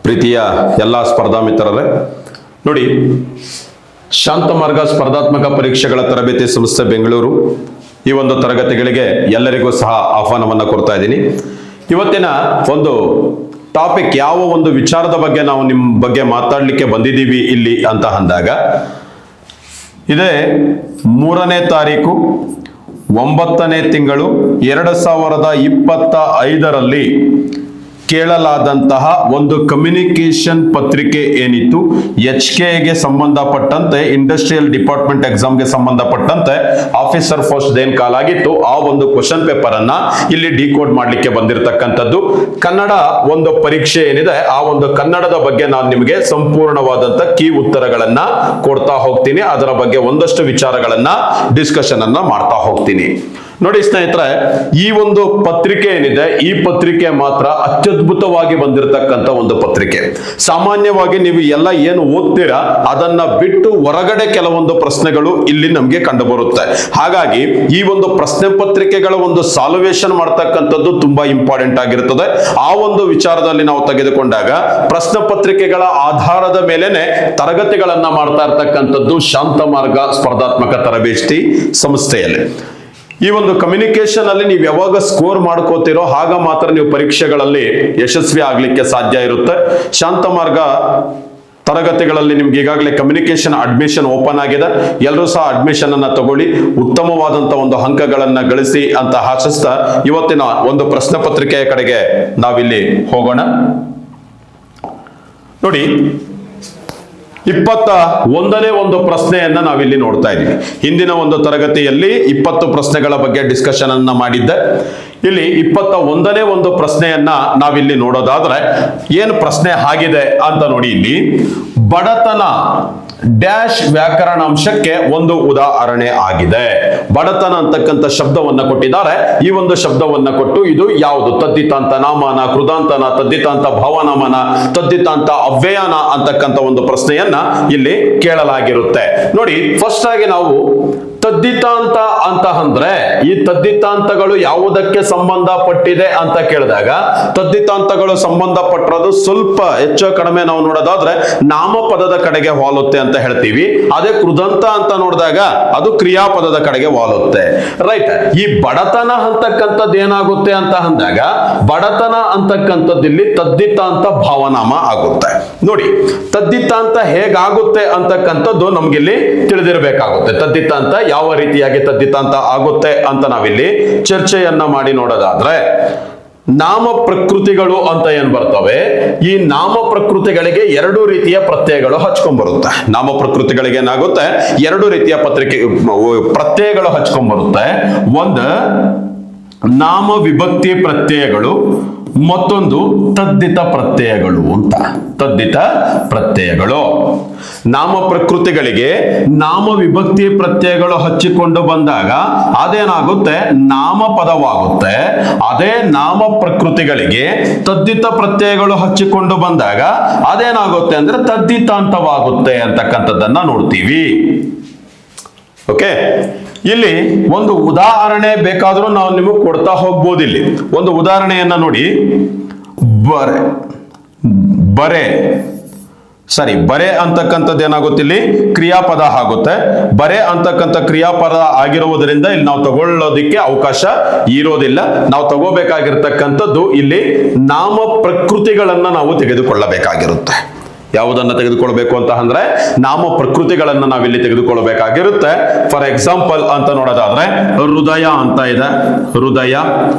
ಪ್ರೀತಿಯ ಎಲ್ಲ ಸ್ಪರ್ಧಾ ಮಿತ್ರರೇ, ನೋಡಿ, ಶಾಂತಮಾರ್ಗ ಸ್ಪರ್ಧಾತ್ಮಕ ಪರೀಕ್ಷೆಗಳ ತರಬೇತಿ ಸಂಸ್ಥೆ ಬೆಂಗಳೂರು ಈ ಒಂದು ತರಗತಿಗಳಿಗೆ ಎಲ್ಲರಿಗೂ ಸಹ ಆಹ್ವಾನವನ್ನು ಕೊಡ್ತಾ ಇದ್ದೀನಿ. ಇವತ್ತಿನ ಒಂದು ಟಾಪಿಕ್, ಯಾವ ಒಂದು ವಿಚಾರದ ಬಗ್ಗೆ ನಾವು ನಿಮ್ಮ ಬಗ್ಗೆ ಮಾತಾಡಲಿಕ್ಕೆ ಬಂದಿದ್ದೀವಿ ಇಲ್ಲಿ ಅಂತ ಅಂದಾಗ, ಇದೇ 3ನೇ ತಾರೀಕು 9ನೇ ತಿಂಗಳು 2025ರಲ್ಲಿ ಕೇಳಲಾದಂತಹ ಒಂದು ಕಮ್ಯುನಿಕೇಶನ್ ಪತ್ರಿಕೆ ಏನಿತ್ತು, HKಗೆ ಸಂಬಂಧಪಟ್ಟಂತೆ, ಇಂಡಸ್ಟ್ರಿಯಲ್ ಡಿಪಾರ್ಟ್ಮೆಂಟ್ ಎಕ್ಸಾಮ್ಗೆ ಸಂಬಂಧಪಟ್ಟಂತೆ ಆಫೀಸರ್ ಪೋಸ್ಟ್ ಏನ್ ಕಾಲಾಗಿತ್ತು, ಆ ಒಂದು ಕ್ವಶನ್ ಪೇಪರ್ ಅನ್ನ ಇಲ್ಲಿ ಡಿಕೋಡ್ ಮಾಡ್ಲಿಕ್ಕೆ ಬಂದಿರತಕ್ಕಂಥದ್ದು. ಕನ್ನಡ ಒಂದು ಪರೀಕ್ಷೆ ಏನಿದೆ, ಆ ಒಂದು ಕನ್ನಡದ ಬಗ್ಗೆ ನಾನು ನಿಮಗೆ ಸಂಪೂರ್ಣವಾದಂತ ಕೀ ಉತ್ತರಗಳನ್ನ ಕೊಡ್ತಾ ಹೋಗ್ತೀನಿ. ಅದರ ಬಗ್ಗೆ ಒಂದಷ್ಟು ವಿಚಾರಗಳನ್ನ ಡಿಸ್ಕಷನ್ ಅನ್ನ ಮಾಡ್ತಾ ಹೋಗ್ತೀನಿ. ನೋಡಿ ಸ್ನೇಹಿತರೆ, ಈ ಒಂದು ಪತ್ರಿಕೆ ಏನಿದೆ, ಈ ಪತ್ರಿಕೆ ಮಾತ್ರ ಅತ್ಯದ್ಭುತವಾಗಿ ಬಂದಿರತಕ್ಕಂತ ಒಂದು ಪತ್ರಿಕೆ. ಸಾಮಾನ್ಯವಾಗಿ ನೀವು ಎಲ್ಲ ಏನು ಓದ್ತೀರಾ ಅದನ್ನ ಬಿಟ್ಟು ಹೊರಗಡೆ ಕೆಲವೊಂದು ಪ್ರಶ್ನೆಗಳು ಇಲ್ಲಿ ನಮ್ಗೆ ಕಂಡು ಬರುತ್ತೆ. ಹಾಗಾಗಿ ಈ ಒಂದು ಪ್ರಶ್ನೆ ಪತ್ರಿಕೆಗಳ ಒಂದು ಸಾಲ್ವೇಷನ್ ಮಾಡ್ತಕ್ಕಂಥದ್ದು ತುಂಬಾ ಇಂಪಾರ್ಟೆಂಟ್ ಆಗಿರುತ್ತದೆ. ಆ ಒಂದು ವಿಚಾರದಲ್ಲಿ ನಾವು ತೆಗೆದುಕೊಂಡಾಗ ಪ್ರಶ್ನೆ ಪತ್ರಿಕೆಗಳ ಆಧಾರದ ಮೇಲೆನೆ ತರಗತಿಗಳನ್ನ ಮಾಡ್ತಾ ಇರ್ತಕ್ಕಂಥದ್ದು ಶಾಂತಮಾರ್ಗ ಸ್ಪರ್ಧಾತ್ಮಕ ತರಬೇತಿ ಸಂಸ್ಥೆಯಲ್ಲಿ. ಈ ಒಂದು ಕಮ್ಯುನಿಕೇಶನ್ ಅಲ್ಲಿ ನೀವು ಯಾವಾಗ ಸ್ಕೋರ್ ಮಾಡ್ಕೋತಿರೋ ಆಗ ಮಾತ್ರ ನೀವು ಪರೀಕ್ಷೆಗಳಲ್ಲಿ ಯಶಸ್ವಿ ಆಗ್ಲಿಕ್ಕೆ ಸಾಧ್ಯ ಇರುತ್ತೆ. ಶಾಂತಮಾರ್ಗ ತರಗತಿಗಳಲ್ಲಿ ನಿಮ್ಗೆ ಈಗಾಗಲೇ ಕಮ್ಯುನಿಕೇಶನ್ ಅಡ್ಮಿಷನ್ ಓಪನ್ ಆಗಿದೆ. ಎಲ್ಲರೂ ಸಹ ಅಡ್ಮಿಷನ್ ಅನ್ನ ತಗೊಳ್ಳಿ, ಉತ್ತಮವಾದಂತಹ ಒಂದು ಅಂಕಗಳನ್ನ ಗಳಿಸಿ ಅಂತ ಆಶಿಸ್ತಾ ಇವತ್ತಿನ ಒಂದು ಪ್ರಶ್ನೆ ಪತ್ರಿಕೆಯ ಕಡೆಗೆ ನಾವಿಲ್ಲಿ ಹೋಗೋಣ. ನೋಡಿ, 21ನೇ ಒಂದು ಪ್ರಶ್ನೆಯನ್ನ ನಾವಿಲ್ಲಿ ನೋಡ್ತಾ ಇದ್ದೀವಿ. ಹಿಂದಿನ ಒಂದು ತರಗತಿಯಲ್ಲಿ 20 ಪ್ರಶ್ನೆಗಳ ಬಗ್ಗೆ ಡಿಸ್ಕಷನ್ ಅನ್ನ ಮಾಡಿದ್ದೆ. ಇಲ್ಲಿ 21ನೇ ಒಂದು ಪ್ರಶ್ನೆಯನ್ನ ನಾವಿಲ್ಲಿ ನೋಡೋದಾದ್ರೆ ಏನು ಪ್ರಶ್ನೆ ಆಗಿದೆ ಅಂತ ನೋಡಿ. ಇಲ್ಲಿ ಬಡತನ ಡ್ಯಾಶ್ ವ್ಯಾಕರಣಾಂಶಕ್ಕೆ ಒಂದು ಉದಾಹರಣೆ ಆಗಿದೆ. ಬಡತನ ಅಂತಕ್ಕಂಥ ಶಬ್ದವನ್ನ ಕೊಟ್ಟಿದ್ದಾರೆ. ಈ ಒಂದು ಶಬ್ದವನ್ನ ಕೊಟ್ಟು ಇದು ಯಾವುದು, ತದ್ದಿತಾಂತ ನಾಮನ, ಕೃದಾಂತನ, ತದ್ದಿತಾಂತ ಭಾವನಾಮನ, ತದ್ದಿತಾಂತ ಅವ್ಯಯನ ಅಂತಕ್ಕಂಥ ಒಂದು ಪ್ರಶ್ನೆಯನ್ನ ಇಲ್ಲಿ ಕೇಳಲಾಗಿರುತ್ತೆ. ನೋಡಿ, ಫಸ್ಟ್ ಆಗಿ ನಾವು ತದ್ದಿತಾಂತ ಅಂತ ಅಂದ್ರೆ ಈ ತದ್ದಿತಾಂತಗಳು ಯಾವುದಕ್ಕೆ ಸಂಬಂಧಪಟ್ಟಿದೆ ಅಂತ ಕೇಳಿದಾಗ, ತದ್ದಿತಾಂತಗಳು ಸಂಬಂಧಪಟ್ಟಿರೋದು ಸ್ವಲ್ಪ ಹೆಚ್ಚು ಕಡಿಮೆ ನಾವು ನೋಡೋದಾದ್ರೆ ನಾಮಪದದ ಕಡೆಗೆ ವಾಲುತ್ತೆ ಅಂತ ಹೇಳ್ತೀವಿ. ಅದೇ ಕೃದಂತ ಅಂತ ನೋಡಿದಾಗ ಅದು ಕ್ರಿಯಾಪದದ ಕಡೆಗೆ ವಾಲುತ್ತೆ. ರೈಟ್. ಈ ಬಡತನ ಅಂತಕ್ಕಂಥದ್ದು ಏನಾಗುತ್ತೆ ಅಂತ ಅಂದಾಗ, ಬಡತನ ಅಂತಕ್ಕಂಥದ್ದು ಇಲ್ಲಿ ತದ್ದಿತಾಂತ ಭಾವನಾಮ ಆಗುತ್ತೆ. ನೋಡಿ, ತದ್ದಿತಾಂತ ಹೇಗಾಗುತ್ತೆ ಅಂತಕ್ಕಂಥದ್ದು ನಮ್ಗಿಲ್ಲಿ ತಿಳಿದಿರಬೇಕಾಗುತ್ತೆ. ತದ್ದಿತಾಂತ ಯಾವ ರೀತಿಯಾಗಿ ತದ್ದಿತಾಂತ ಆಗುತ್ತೆ ಅಂತ ನಾವಿಲ್ಲಿ ಚರ್ಚೆಯನ್ನ ಮಾಡಿ ನೋಡೋದಾದ್ರೆ, ನಾಮ ಪ್ರಕೃತಿಗಳು ಅಂತ ಏನ್ ಬರ್ತವೆ, ಈ ನಾಮ ಪ್ರಕೃತಿಗಳಿಗೆ 2 ರೀತಿಯ ಪ್ರತ್ಯಯಗಳು ಹಚ್ಕೊಂಡ್ ಬರುತ್ತೆ. ನಾಮ ಪ್ರಕೃತಿಗಳಿಗೆ ಏನಾಗುತ್ತೆ, 2 ರೀತಿಯ ಪ್ರತ್ಯಯಗಳು ಹಚ್ಕೊಂಡ್ ಬರುತ್ತೆ. ಒಂದು ನಾಮ ವಿಭಕ್ತಿ ಪ್ರತ್ಯಯಗಳು, ಮತ್ತೊಂದು ತದ್ದಿತ ಪ್ರತ್ಯಯಗಳು ಅಂತ. ತದ್ದಿತ ಪ್ರತ್ಯಯಗಳು ನಾಮ ಪ್ರಕೃತಿಗಳಿಗೆ ನಾಮ ವಿಭಕ್ತಿ ಪ್ರತ್ಯಯಗಳು ಹಚ್ಚಿಕೊಂಡು ಬಂದಾಗ ಅದೇನಾಗುತ್ತೆ, ನಾಮಪದವಾಗುತ್ತೆ. ಅದೇ ನಾಮ ಪ್ರಕೃತಿಗಳಿಗೆ ತದ್ದಿತ ಪ್ರತ್ಯಯಗಳು ಹಚ್ಚಿಕೊಂಡು ಬಂದಾಗ ಅದೇನಾಗುತ್ತೆ ಅಂದ್ರೆ ತದ್ದಿತಾಂತವಾಗುತ್ತೆ ಅಂತಕ್ಕಂಥದ್ದನ್ನ ನೋಡ್ತೀವಿ. ಓಕೆ, ಇಲ್ಲಿ ಒಂದು ಉದಾಹರಣೆ ಬೇಕಾದ್ರೂ ನಾವು ನಿಮಗೆ ಕೊಡ್ತಾ ಹೋಗ್ಬೋದು. ಇಲ್ಲಿ ಒಂದು ಉದಾಹರಣೆಯನ್ನ ನೋಡಿ. ಬರೆ ಅಂತಕ್ಕಂಥದ್ದು ಏನಾಗುತ್ತೆ, ಇಲ್ಲಿ ಕ್ರಿಯಾಪದ ಆಗುತ್ತೆ. ಬರೆ ಅಂತಕ್ಕಂಥ ಕ್ರಿಯಾಪದ ಆಗಿರುವುದರಿಂದ ಇಲ್ಲಿ ನಾವು ತಗೊಳ್ಳೋದಿಕ್ಕೆ ಅವಕಾಶ ಇರೋದಿಲ್ಲ. ನಾವು ತಗೋಬೇಕಾಗಿರ್ತಕ್ಕಂಥದ್ದು ಇಲ್ಲಿ ನಾಮ ಪ್ರಕೃತಿಗಳನ್ನ ನಾವು ತೆಗೆದುಕೊಳ್ಳಬೇಕಾಗಿರುತ್ತೆ. ಯಾವುದನ್ನ ತೆಗೆದುಕೊಳ್ಬೇಕು ಅಂತ ಅಂದ್ರೆ ನಾಮ ಪ್ರಕೃತಿಗಳನ್ನ ನಾವಿಲ್ಲಿ ತೆಗೆದುಕೊಳ್ಳಬೇಕಾಗಿರುತ್ತೆ. ಫಾರ್ ಎಕ್ಸಾಂಪಲ್ ಅಂತ ನೋಡೋದಾದ್ರೆ ಹೃದಯ ಅಂತ ಇದೆ, ಹೃದಯ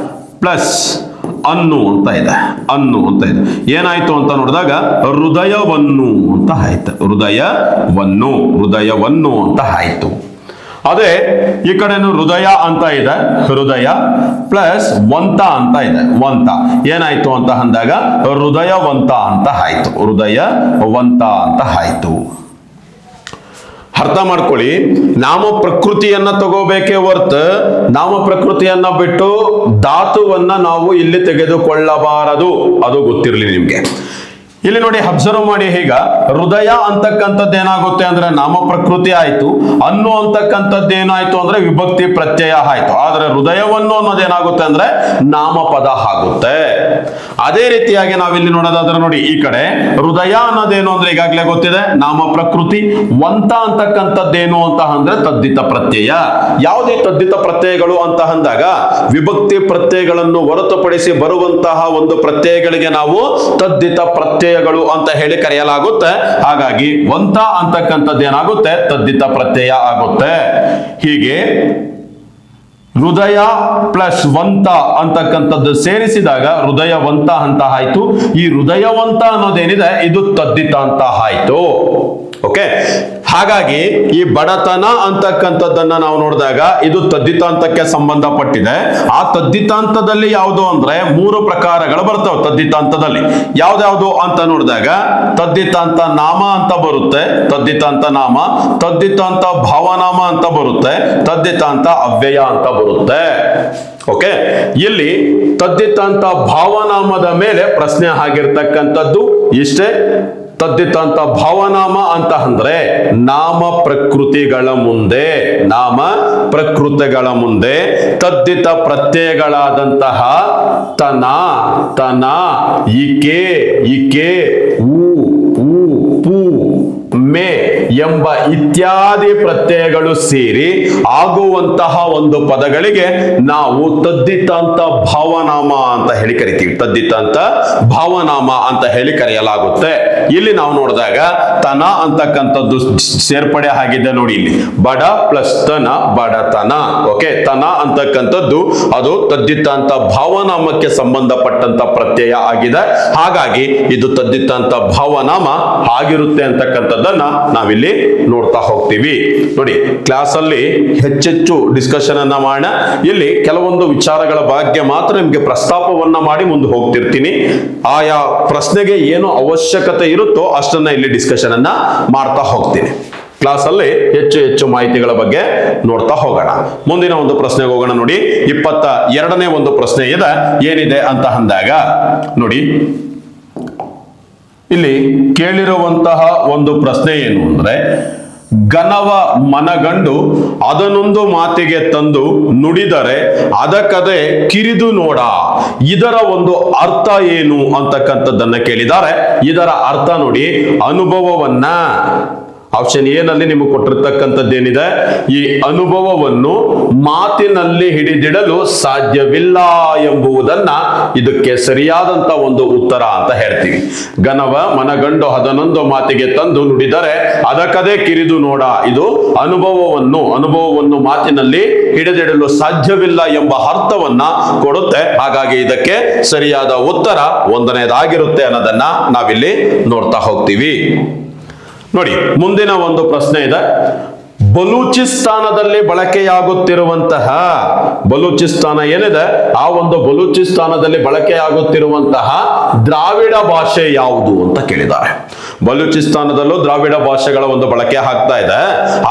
ಪ್ಲಸ್ ಅನ್ನು ಅಂತ ಇದೆ, ಅನ್ನು ಅಂತ ಇದೆ. ಏನಾಯ್ತು ಅಂತ ನೋಡಿದಾಗ ಹೃದಯವನ್ನು ಅಂತ ಆಯ್ತು, ಹೃದಯವನ್ನು ಅಂತ ಆಯ್ತು. ಅದೇ ಈ ಕಡೆನು ಹೃದಯ ಅಂತ ಇದೆ, ಹೃದಯ ಪ್ಲಸ್ ವಂತ ಅಂತ ಇದೆ, ವಂತ. ಏನಾಯ್ತು ಅಂತ ಅಂದಾಗ ಹೃದಯವಂತ ಅಂತ ಆಯ್ತು, ಹೃದಯವಂತ ಅಂತ ಆಯ್ತು. ಅರ್ಥ ಮಾಡ್ಕೊಳ್ಳಿ, ನಾಮ ಪ್ರಕೃತಿಯನ್ನ ತಗೋಬೇಕೇ ಹೊರತು ನಾಮ ಪ್ರಕೃತಿಯನ್ನ ಬಿಟ್ಟು ಧಾತುವನ್ನ ನಾವು ಇಲ್ಲಿ ತೆಗೆದುಕೊಳ್ಳಬಾರದು. ಅದು ಗೊತ್ತಿರಲಿ ನಿಮ್ಗೆ. ಇಲ್ಲಿ ನೋಡಿ ಅಬ್ಸರ್ವ್ ಮಾಡಿ. ಈಗ ಹೃದಯ ಅಂತಕ್ಕಂಥದ್ದು ಏನಾಗುತ್ತೆ ಅಂದ್ರೆ ನಾಮ ಪ್ರಕೃತಿ ಆಯ್ತು, ಅನ್ನು ಅಂತಕ್ಕಂಥದ್ದು ಏನಾಯ್ತು ಅಂದ್ರೆ ವಿಭಕ್ತಿ ಪ್ರತ್ಯಯ ಆಯ್ತು. ಆದ್ರೆ ಹೃದಯವನ್ನು ಅನ್ನೋದೇನಾಗುತ್ತೆ ಅಂದ್ರೆ ನಾಮಪದ ಆಗುತ್ತೆ. ಅದೇ ರೀತಿಯಾಗಿ ನಾವಿಲ್ಲಿ ನೋಡೋದಾದ್ರೆ ನೋಡಿ, ಈ ಕಡೆ ಹೃದಯ ಅನ್ನೋದೇನು ಅಂದ್ರೆ ಈಗಾಗಲೇ ಗೊತ್ತಿದೆ, ನಾಮ ಪ್ರಕೃತಿ. ವಂತ ಅಂತಕ್ಕಂಥದ್ದೇನು ಅಂತ ಅಂದ್ರೆ ತದ್ದಿತ ಪ್ರತ್ಯಯ. ಯಾವುದೇ ತದ್ದಿತ ಪ್ರತ್ಯಯಗಳು ಅಂತ ಅಂದಾಗ ವಿಭಕ್ತಿ ಪ್ರತ್ಯಯಗಳನ್ನು ಹೊರತುಪಡಿಸಿ ಬರುವಂತಹ ಒಂದು ಪ್ರತ್ಯಯಗಳಿಗೆ ನಾವು ತದ್ದಿತ ಪ್ರತ್ಯಯಗಳು ಅಂತ ಹೇಳಿ ಕರೆಯಲಾಗುತ್ತೆ. ಹಾಗಾಗಿ ವಂತ ಅಂತಕ್ಕಂಥದ್ದು ಏನಾಗುತ್ತೆ, ತದ್ದಿತ ಪ್ರತ್ಯಯ ಆಗುತ್ತೆ. ಹೀಗೆ ಹೃದಯ ಪ್ಲಸ್ ವಂತ ಅಂತಕ್ಕಂಥದ್ದು ಸೇರಿಸಿದಾಗ ಹೃದಯವಂತ ಅಂತ ಆಯ್ತು. ಈ ಹೃದಯವಂತ ಅನ್ನೋದೇನಿದೆ ಇದು ತದ್ದಿತ ಅಂತ ಆಯ್ತು. ಓಕೆ, ಹಾಗಾಗಿ ಈ ಬಡತನ ಅಂತಕ್ಕಂಥದ್ದನ್ನ ನಾವು ನೋಡಿದಾಗ ಇದು ತದ್ದಿತಾಂತಕ್ಕೆ ಸಂಬಂಧಪಟ್ಟಿದೆ. ಆ ತದ್ದಿತಾಂತದಲ್ಲಿ ಯಾವುದು ಅಂದ್ರೆ 3 ಪ್ರಕಾರಗಳು ಬರ್ತವೆ. ತದ್ದಿತಾಂತದಲ್ಲಿ ಯಾವ್ದಾವ್ದು ಅಂತ ನೋಡಿದಾಗ ತದ್ದಿತಾಂತ ನಾಮ ಅಂತ ಬರುತ್ತೆ, ತದ್ದಿತಾಂತ ನಾಮ, ತದ್ದಿತಾಂತ ಭಾವನಾಮ ಅಂತ ಬರುತ್ತೆ, ತದ್ದಿತಾಂತ ಅವ್ಯಯ ಅಂತ ಬರುತ್ತೆ. ಓಕೆ, ಇಲ್ಲಿ ತದ್ದಿತಾಂತ ಭಾವನಾಮದ ಮೇಲೆ ಪ್ರಶ್ನೆ ಆಗಿರ್ತಕ್ಕಂಥದ್ದು ಇಷ್ಟೇ. ತದ್ದಿತಾಂತ ಭಾವನಾಮ ಅಂತ ಅಂದ್ರೆ ನಾಮ ಪ್ರಕೃತಿಗಳ ಮುಂದೆ, ನಾಮ ಪ್ರಕೃತಿಗಳ ಮುಂದೆ ತದ್ದಿತ ಪ್ರತ್ಯಯಗಳಾದಂತಹ ತನ, ತನ, ಇಕೆ, ಇಕೆ, ಊ, ಊ, ಪೂ, ಮೇ ಎಂಬ ಇತ್ಯಾದಿ ಪ್ರತ್ಯಯಗಳು ಸೇರಿ ಆಗುವಂತಹ ಒಂದು ಪದಗಳಿಗೆ ನಾವು ತದ್ದಿತಾಂತ ಭಾವನಾಮ ಅಂತ ಹೇಳಿ ಕರಿತೀವಿ. ತದ್ದಿತಾಂತ ಭಾವನಾಮ ಅಂತ ಹೇಳಿ ಕರೆಯಲಾಗುತ್ತೆ. ಇಲ್ಲಿ ನಾವು ನೋಡಿದಾಗ ತನ ಅಂತಕ್ಕಂಥದ್ದು ಸೇರ್ಪಡೆ ಆಗಿದೆ ನೋಡಿ. ಇಲ್ಲಿ ಬಡ ಪ್ಲಸ್ ತನ, ಬಡತನ. ಓಕೆ, ತನ ಅಂತಕ್ಕಂಥದ್ದು ಅದು ತದ್ದಿತಾಂತ ಭಾವನಾಮಕ್ಕೆ ಸಂಬಂಧಪಟ್ಟಂತ ಪ್ರತ್ಯಯ ಆಗಿದೆ. ಹಾಗಾಗಿ ಇದು ತದ್ದಿತಾಂತ ಭಾವನಾಮ ಆಗಿರುತ್ತೆ ಅಂತಕ್ಕಂಥದ್ದನ್ನ ನಾವಿಲ್ಲಿ ನೋಡ್ತಾ ಹೋಗ್ತೀವಿ. ನೋಡಿ, ಕ್ಲಾಸ್ ಅಲ್ಲಿ ಹೆಚ್ಚೆಚ್ಚು ಡಿಸ್ಕಷನ್ ಅನ್ನ ಮಾಡೋಣ. ಇಲ್ಲಿ ಕೆಲವೊಂದು ವಿಚಾರಗಳ ಬಗ್ಗೆ ಮಾತ್ರ ನಿಮ್ಗೆ ಪ್ರಸ್ತಾಪವನ್ನ ಮಾಡಿ ಮುಂದೆ ಹೋಗ್ತಿರ್ತೀನಿ. ಆಯಾ ಪ್ರಶ್ನೆಗೆ ಏನು ಅವಶ್ಯಕತೆ ಇರುತ್ತೋ ಅಷ್ಟನ್ನ ಇಲ್ಲಿ ಡಿಸ್ಕಷನ್ ಅನ್ನ ಮಾಡ್ತಾ ಹೋಗ್ತೀನಿ. ಕ್ಲಾಸ್ ಅಲ್ಲಿ ಹೆಚ್ಚು ಹೆಚ್ಚು ಮಾಹಿತಿಗಳ ಬಗ್ಗೆ ನೋಡ್ತಾ ಹೋಗೋಣ. ಮುಂದಿನ ಒಂದು ಪ್ರಶ್ನೆಗೆ ಹೋಗೋಣ. ನೋಡಿ, 22ನೇ ಒಂದು ಪ್ರಶ್ನೆ ಇದೆ. ಏನಿದೆ ಅಂತ ಅಂದಾಗ ನೋಡಿ, ಇಲ್ಲಿ ಕೇಳಿರುವಂತಹ ಒಂದು ಪ್ರಶ್ನೆ ಏನು ಅಂದ್ರೆ, ಘನವ ಮನಗಂಡು ಅದನ್ನೊಂದು ಮಾತಿಗೆ ತಂದು ನುಡಿದರೆ ಅದಕ್ಕದೆ ಕಿರಿದು ನೋಡ, ಇದರ ಒಂದು ಅರ್ಥ ಏನು ಅಂತಕ್ಕಂಥದ್ದನ್ನ ಕೇಳಿದ್ದಾರೆ. ಇದರ ಅರ್ಥ ನೋಡಿ, ಅನುಭವವನ್ನ, ಆಪ್ಷನ್ ಎ ನಲ್ಲಿ ನಿಮಗೆ ಕೊಟ್ಟಿರ್ತಕ್ಕಂಥದ್ದೇನಿದೆ, ಈ ಅನುಭವವನ್ನು ಮಾತಿನಲ್ಲಿ ಹಿಡಿದಿಡಲು ಸಾಧ್ಯವಿಲ್ಲ ಎಂಬುದನ್ನ ಇದಕ್ಕೆ ಸರಿಯಾದಂತ ಒಂದು ಉತ್ತರ ಅಂತ ಹೇಳ್ತೀವಿ. ಘನವ ಮನಗಂಡು ಅದನ್ನೊಂದು ಮಾತಿಗೆ ತಂದು ನುಡಿದರೆ ಅದಕ್ಕದೇ ಕಿರಿದು ನೋಡ, ಇದು ಅನುಭವವನ್ನು ಮಾತಿನಲ್ಲಿ ಹಿಡಿದಿಡಲು ಸಾಧ್ಯವಿಲ್ಲ ಎಂಬ ಅರ್ಥವನ್ನ ಕೊಡುತ್ತೆ. ಹಾಗಾಗಿ ಇದಕ್ಕೆ ಸರಿಯಾದ ಉತ್ತರ 1ನೇದಾಗಿರುತ್ತೆ ಅನ್ನೋದನ್ನ ನಾವಿಲ್ಲಿ ನೋಡ್ತಾ ಹೋಗ್ತೀವಿ. ನೋಡಿ, ಮುಂದಿನ ಒಂದು ಪ್ರಶ್ನೆ ಇದೆ. ಬಲೂಚಿಸ್ತಾನದಲ್ಲಿ ಬಳಕೆಯಾಗುತ್ತಿರುವಂತಹ, ಬಲೂಚಿಸ್ತಾನ ಏನಿದೆ ಆ ಒಂದು ಬಲೂಚಿಸ್ತಾನದಲ್ಲಿ ಬಳಕೆಯಾಗುತ್ತಿರುವಂತಹ ದ್ರಾವಿಡ ಭಾಷೆ ಯಾವುದು ಅಂತ ಕೇಳಿದ್ದಾರೆ. ಬಲೂಚಿಸ್ತಾನದಲ್ಲೂ ದ್ರಾವಿಡ ಭಾಷೆಗಳ ಒಂದು ಬಳಕೆ ಆಗ್ತಾ ಇದೆ.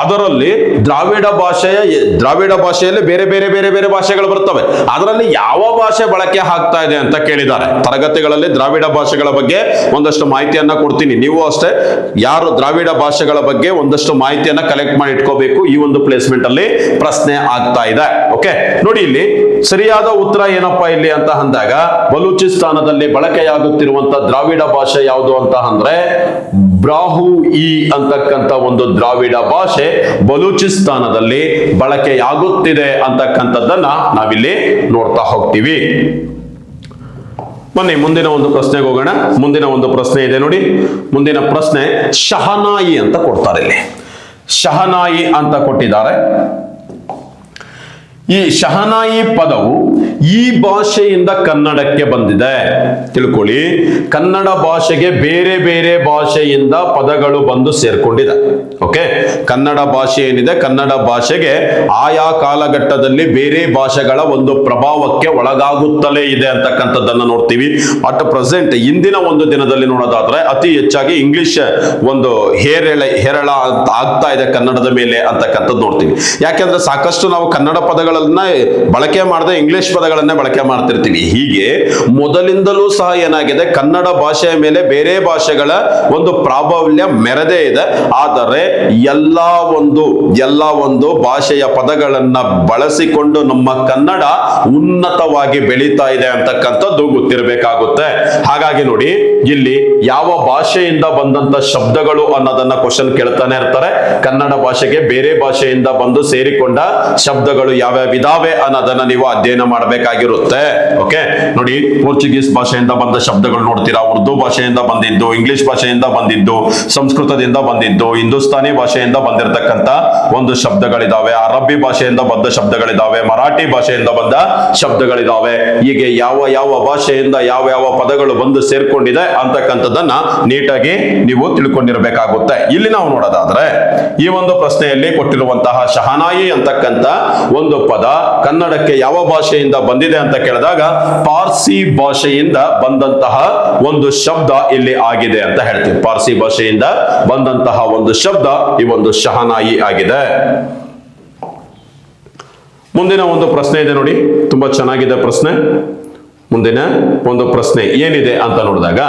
ಅದರಲ್ಲಿ ದ್ರಾವಿಡ ಭಾಷೆಯಲ್ಲಿ ಬೇರೆ ಬೇರೆ ಬೇರೆ ಬೇರೆ ಭಾಷೆಗಳು ಬರ್ತವೆ. ಅದರಲ್ಲಿ ಯಾವ ಭಾಷೆ ಬಳಕೆ ಆಗ್ತಾ ಇದೆ ಅಂತ ಕೇಳಿದ್ದಾರೆ. ತರಗತಿಗಳಲ್ಲಿ ದ್ರಾವಿಡ ಭಾಷೆಗಳ ಬಗ್ಗೆ ಒಂದಷ್ಟು ಮಾಹಿತಿಯನ್ನ ಕೊಡ್ತೀನಿ. ನೀವು ಅಷ್ಟೇ ಯಾರು ದ್ರಾವಿಡ ಭಾಷೆಗಳ ಬಗ್ಗೆ ಒಂದಷ್ಟು ಮಾಹಿತಿಯನ್ನ ಕಲೆಕ್ಟ್ ಮಾಡಿ ಇಟ್ಕೋಬೇಕು. ಈ ಒಂದು ಪ್ಲೇಸ್ಮೆಂಟ್ ಅಲ್ಲಿ ಪ್ರಶ್ನೆ ಆಗ್ತಾ ಇದೆ. ಓಕೆ, ನೋಡಿ, ಇಲ್ಲಿ ಸರಿಯಾದ ಉತ್ತರ ಏನಪ್ಪಾ ಇಲ್ಲಿ ಅಂತ ಅಂದಾಗ, ಬಲೂಚಿಸ್ತಾನದಲ್ಲಿ ಬಳಕೆಯಾಗುತ್ತಿರುವಂತಹ ದ್ರಾವಿಡ ಭಾಷೆ ಯಾವುದು ಅಂತ ಅಂದ್ರೆ ಬ್ರಾಹುಯಿ ಅಂತಕ್ಕಂಥ ಒಂದು ದ್ರಾವಿಡ ಭಾಷೆ ಬಲೂಚಿಸ್ತಾನದಲ್ಲಿ ಬಳಕೆಯಾಗುತ್ತಿದೆ ಅಂತಕ್ಕಂಥದ್ದನ್ನ ನಾವಿಲ್ಲಿ ನೋಡ್ತಾ ಹೋಗ್ತೀವಿ. ಬನ್ನಿ ಮುಂದಿನ ಒಂದು ಪ್ರಶ್ನೆಗೆ ಹೋಗೋಣ. ಮುಂದಿನ ಒಂದು ಪ್ರಶ್ನೆ ಇದೆ ನೋಡಿ. ಮುಂದಿನ ಪ್ರಶ್ನೆ ಶಹನಾಯಿ ಅಂತ ಕೊಡ್ತಾರೆ. ಇಲ್ಲಿ ಶಹನಾಯಿ ಅಂತ ಕೊಟ್ಟಿದ್ದಾರೆ. ಈ ಶಹನಾಯಿ ಪದವು ಈ ಭಾಷೆಯಿಂದ ಕನ್ನಡಕ್ಕೆ ಬಂದಿದೆ. ತಿಳ್ಕೊಳ್ಳಿ, ಕನ್ನಡ ಭಾಷೆಗೆ ಬೇರೆ ಬೇರೆ ಭಾಷೆಯಿಂದ ಪದಗಳು ಬಂದು ಸೇರ್ಕೊಂಡಿದೆ. ಓಕೆ, ಕನ್ನಡ ಭಾಷೆ ಏನಿದೆ, ಕನ್ನಡ ಭಾಷೆಗೆ ಆಯಾ ಕಾಲಘಟ್ಟದಲ್ಲಿ ಬೇರೆ ಭಾಷೆಗಳ ಒಂದು ಪ್ರಭಾವಕ್ಕೆ ಒಳಗಾಗುತ್ತಲೇ ಇದೆ ಅಂತಕ್ಕಂಥದ್ದನ್ನ ನೋಡ್ತೀವಿ. ಅಟ್ ಪ್ರೆಸೆಂಟ್ ಇಂದಿನ ಒಂದು ದಿನದಲ್ಲಿ ನೋಡೋದಾದ್ರೆ ಅತಿ ಹೆಚ್ಚಾಗಿ ಇಂಗ್ಲಿಷ್ ಒಂದು ಹೇರಳ ಆಗ್ತಾ ಇದೆ ಕನ್ನಡದ ಮೇಲೆ ಅಂತಕ್ಕಂಥದ್ದು ನೋಡ್ತೀವಿ. ಯಾಕೆಂದ್ರೆ ಸಾಕಷ್ಟು ನಾವು ಕನ್ನಡ ಪದಗಳ ಪದಗಳನ್ನ ಬಳಕೆ ಮಾಡದೆ ಇಂಗ್ಲಿಷ್ ಪದಗಳನ್ನೇ ಬಳಕೆ ಮಾಡ್ತಿರ್ತೀವಿ. ಹೀಗೆ ಮೊದಲಿಂದಲೂ ಸಹ ಏನಾಗಿದೆ, ಕನ್ನಡ ಭಾಷೆಯ ಮೇಲೆ ಬೇರೆ ಭಾಷೆಗಳ ಒಂದು ಪ್ರಾಬಲ್ಯ ಮೆರೆದೇ ಇದೆ. ಆದರೆ ಎಲ್ಲ ಒಂದು ಭಾಷೆಯ ಪದಗಳನ್ನ ಬಳಸಿಕೊಂಡು ನಮ್ಮ ಕನ್ನಡ ಉನ್ನತವಾಗಿ ಬೆಳೀತಾ ಇದೆ ಅಂತಕ್ಕಂಥದ್ದು ಗೊತ್ತಿರಬೇಕಾಗುತ್ತೆ. ಹಾಗಾಗಿ ನೋಡಿ, ಇಲ್ಲಿ ಯಾವ ಭಾಷೆಯಿಂದ ಬಂದಂತ ಶಬ್ದಗಳು ಅನ್ನೋದನ್ನ ಕ್ವಶನ್ ಕೇಳ್ತಾನೆ ಇರ್ತಾರೆ. ಕನ್ನಡ ಭಾಷೆಗೆ ಬೇರೆ ಭಾಷೆಯಿಂದ ಬಂದು ಸೇರಿಕೊಂಡ ಶಬ್ದಗಳು ಯಾವ್ಯಾವ ಇದಾವೆ ಅನ್ನೋದನ್ನ ನೀವು ಅಧ್ಯಯನ ಮಾಡಬೇಕಾಗಿರುತ್ತೆ. ಓಕೆ, ನೋಡಿ, ಪೋರ್ಚುಗೀಸ್ ಭಾಷೆಯಿಂದ ಬಂದ ಶಬ್ದಗಳು ನೋಡ್ತೀರಾ, ಉರ್ದು ಭಾಷೆಯಿಂದ ಬಂದಿದ್ದು, ಇಂಗ್ಲಿಷ್ ಭಾಷೆಯಿಂದ ಬಂದಿದ್ದು, ಸಂಸ್ಕೃತದಿಂದ ಬಂದಿದ್ದು, ಹಿಂದೂಸ್ತಾನಿ ಭಾಷೆಯಿಂದ ಬಂದಿರತಕ್ಕಂತ ಒಂದು ಶಬ್ದಗಳಿದಾವೆ, ಅರಬ್ಬಿ ಭಾಷೆಯಿಂದ ಬಂದ ಶಬ್ದಗಳಿದಾವೆ, ಮರಾಠಿ ಭಾಷೆಯಿಂದ ಬಂದ ಶಬ್ದಗಳಿದಾವೆ. ಹೀಗೆ ಯಾವ ಭಾಷೆಯಿಂದ ಯಾವ ಪದಗಳು ಬಂದು ಸೇರ್ಕೊಂಡಿದೆ ಅಂತಕ್ಕಂಥದ್ದನ್ನ ನೀಟಾಗಿ ನೀವು ತಿಳ್ಕೊಂಡಿರ್ಬೇಕಾಗುತ್ತೆ. ಇಲ್ಲಿ ನಾವು ನೋಡೋದಾದ್ರೆ ಈ ಒಂದು ಪ್ರಶ್ನೆಯಲ್ಲಿ ಕೊಟ್ಟಿರುವಂತಹ ಶಹನಾಯಿ ಅಂತಕ್ಕಂಥ ಒಂದು ಪದ ಕನ್ನಡಕ್ಕೆ ಯಾವ ಭಾಷೆಯಿಂದ ಬಂದಿದೆ ಅಂತ ಕೇಳಿದಾಗ ಪಾರ್ಸಿ ಭಾಷೆಯಿಂದ ಬಂದಂತಹ ಒಂದು ಶಬ್ದ ಇಲ್ಲಿ ಆಗಿದೆ ಅಂತ ಹೇಳ್ತೀವಿ. ಪಾರ್ಸಿ ಭಾಷೆಯಿಂದ ಬಂದಂತಹ ಒಂದು ಶಬ್ದ ಈ ಒಂದು ಶಹನಾಯಿ ಆಗಿದೆ. ಮುಂದಿನ ಒಂದು ಪ್ರಶ್ನೆ ಇದೆ ನೋಡಿ, ತುಂಬಾ ಚೆನ್ನಾಗಿದೆ ಪ್ರಶ್ನೆ. ಮುಂದಿನ ಒಂದು ಪ್ರಶ್ನೆ ಏನಿದೆ ಅಂತ ನೋಡಿದಾಗ,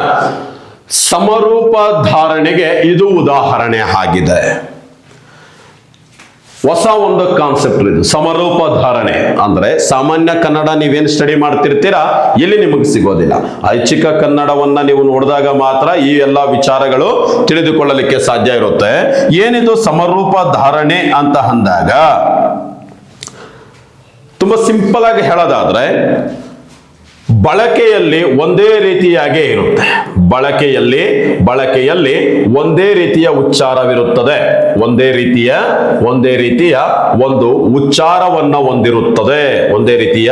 ಸಮರೂಪ ಧಾರಣೆಗೆ ಇದು ಉದಾಹರಣೆ ಆಗಿದೆ. ಹೊಸ ಒಂದು ಕಾನ್ಸೆಪ್ಟ್ ಇದು, ಸಮರೂಪ ಧಾರಣೆ ಅಂದ್ರೆ ಸಾಮಾನ್ಯ ಕನ್ನಡ ನೀವೇನು ಸ್ಟಡಿ ಮಾಡ್ತಿರ್ತೀರಾ ಇಲ್ಲಿ ನಿಮಗೆ ಸಿಗೋದಿಲ್ಲ. ಐಚ್ಛಿಕ ಕನ್ನಡವನ್ನ ನೀವು ನೋಡಿದಾಗ ಮಾತ್ರ ಈ ಎಲ್ಲ ವಿಚಾರಗಳು ತಿಳಿದುಕೊಳ್ಳಲಿಕ್ಕೆ ಸಾಧ್ಯ ಇರುತ್ತೆ. ಏನಿದು ಸಮರೂಪ ಧಾರಣೆ ಅಂತ ಅಂದಾಗ ತುಂಬಾ ಸಿಂಪಲ್ ಆಗಿ ಹೇಳೋದಾದ್ರೆ, ಬಳಕೆಯಲ್ಲಿ ಒಂದೇ ರೀತಿಯಾಗೇ ಇರುತ್ತೆ. ಬಳಕೆಯಲ್ಲಿ ಒಂದೇ ರೀತಿಯ ಉಚ್ಚಾರವಿರುತ್ತದೆ. ಒಂದೇ ರೀತಿಯ ಒಂದು ಉಚ್ಚಾರವನ್ನ ಹೊಂದಿರುತ್ತದೆ. ಒಂದೇ ರೀತಿಯ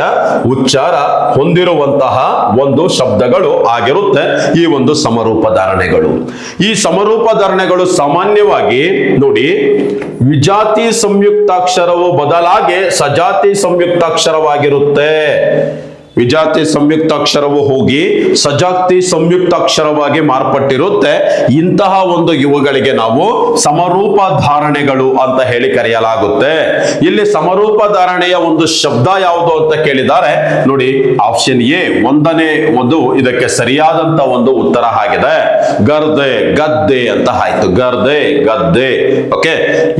ಉಚ್ಚಾರ ಹೊಂದಿರುವಂತಹ ಒಂದು ಶಬ್ದಗಳು ಆಗಿರುತ್ತೆ ಈ ಒಂದು ಸಮರೂಪ ಧಾರಣೆಗಳು. ಈ ಸಮರೂಪ ಧಾರಣೆಗಳು ಸಾಮಾನ್ಯವಾಗಿ ನೋಡಿ, ವಿಜಾತಿ ಸಂಯುಕ್ತಾಕ್ಷರವು ಬದಲಾಗಿ ಸಜಾತಿ ಸಂಯುಕ್ತಾಕ್ಷರವಾಗಿರುತ್ತೆ. ವಿಜಾತಿ ಸಂಯುಕ್ತಾಕ್ಷರವು ಹೋಗಿ ಸಜಾತಿ ಸಂಯುಕ್ತಾಕ್ಷರವಾಗಿ ಮಾರ್ಪಟ್ಟಿರುತ್ತೆ. ಇಂತಹ ಒಂದು ಇವುಗಳಿಗೆ ನಾವು ಸಮರೂಪ ಧಾರಣೆಗಳು ಅಂತ ಹೇಳಿ ಕರೆಯಲಾಗುತ್ತೆ. ಇಲ್ಲಿ ಸಮರೂಪ ಧಾರಣೆಯ ಒಂದು ಶಬ್ದ ಯಾವುದು ಅಂತ ಕೇಳಿದ್ದಾರೆ ನೋಡಿ, ಆಪ್ಷನ್ ಎ ಒಂದನೇ ಒಂದು ಇದಕ್ಕೆ ಸರಿಯಾದಂತ ಒಂದು ಉತ್ತರ ಆಗಿದೆ. ಗರ್ದೆ, ಗದ್ದೆ ಅಂತ ಆಯ್ತು. ಗರ್ದೆ, ಗದ್ದೆ. ಓಕೆ,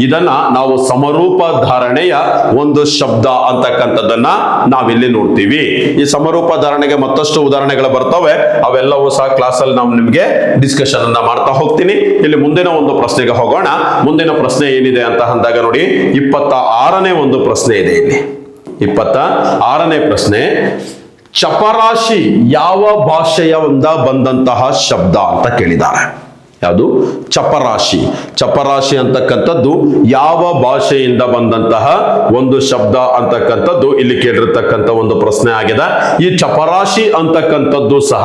ಇದನ್ನ ನಾವು ಸಮರೂಪ ಧಾರಣೆಯ ಒಂದು ಶಬ್ದ ಅಂತಕ್ಕಂಥದ್ದನ್ನ ನಾವಿಲ್ಲಿ ನೋಡ್ತೀವಿ. ಈ ಸಮರೂಪ ಧಾರಣೆಗೆ ಮತ್ತಷ್ಟು ಉದಾಹರಣೆಗಳು ಬರ್ತವೆ, ಅವೆಲ್ಲವೂ ಸಹ ಕ್ಲಾಸ್ ಅಲ್ಲಿ ನಾವು ನಿಮ್ಗೆ ಡಿಸ್ಕಷನ್ ಅನ್ನ ಮಾಡ್ತಾ ಹೋಗ್ತೀನಿ. ಇಲ್ಲಿ ಮುಂದಿನ ಒಂದು ಪ್ರಶ್ನೆಗೆ ಹೋಗೋಣ. ಮುಂದಿನ ಪ್ರಶ್ನೆ ಏನಿದೆ ಅಂತ ಅಂದಾಗ ನೋಡಿ, 26ನೇ ಒಂದು ಪ್ರಶ್ನೆ ಇದೆ. ಇಲ್ಲಿ 26ನೇ ಪ್ರಶ್ನೆ, ಚಪರಾಶಿ ಯಾವ ಭಾಷೆಯಿಂದ ಬಂದಂತಹ ಶಬ್ದ ಅಂತ ಕೇಳಿದ್ದಾರೆ. ಯಾವುದು? ಚಪರಾಶಿ. ಚಪರಾಶಿ ಅಂತಕ್ಕಂಥದ್ದು ಯಾವ ಭಾಷೆಯಿಂದ ಬಂದಂತಹ ಒಂದು ಶಬ್ದ ಅಂತಕ್ಕಂಥದ್ದು ಇಲ್ಲಿ ಕೇಳಿರ್ತಕ್ಕಂಥ ಒಂದು ಪ್ರಶ್ನೆ ಆಗಿದೆ. ಈ ಚಪರಾಶಿ ಅಂತಕ್ಕಂಥದ್ದು ಸಹ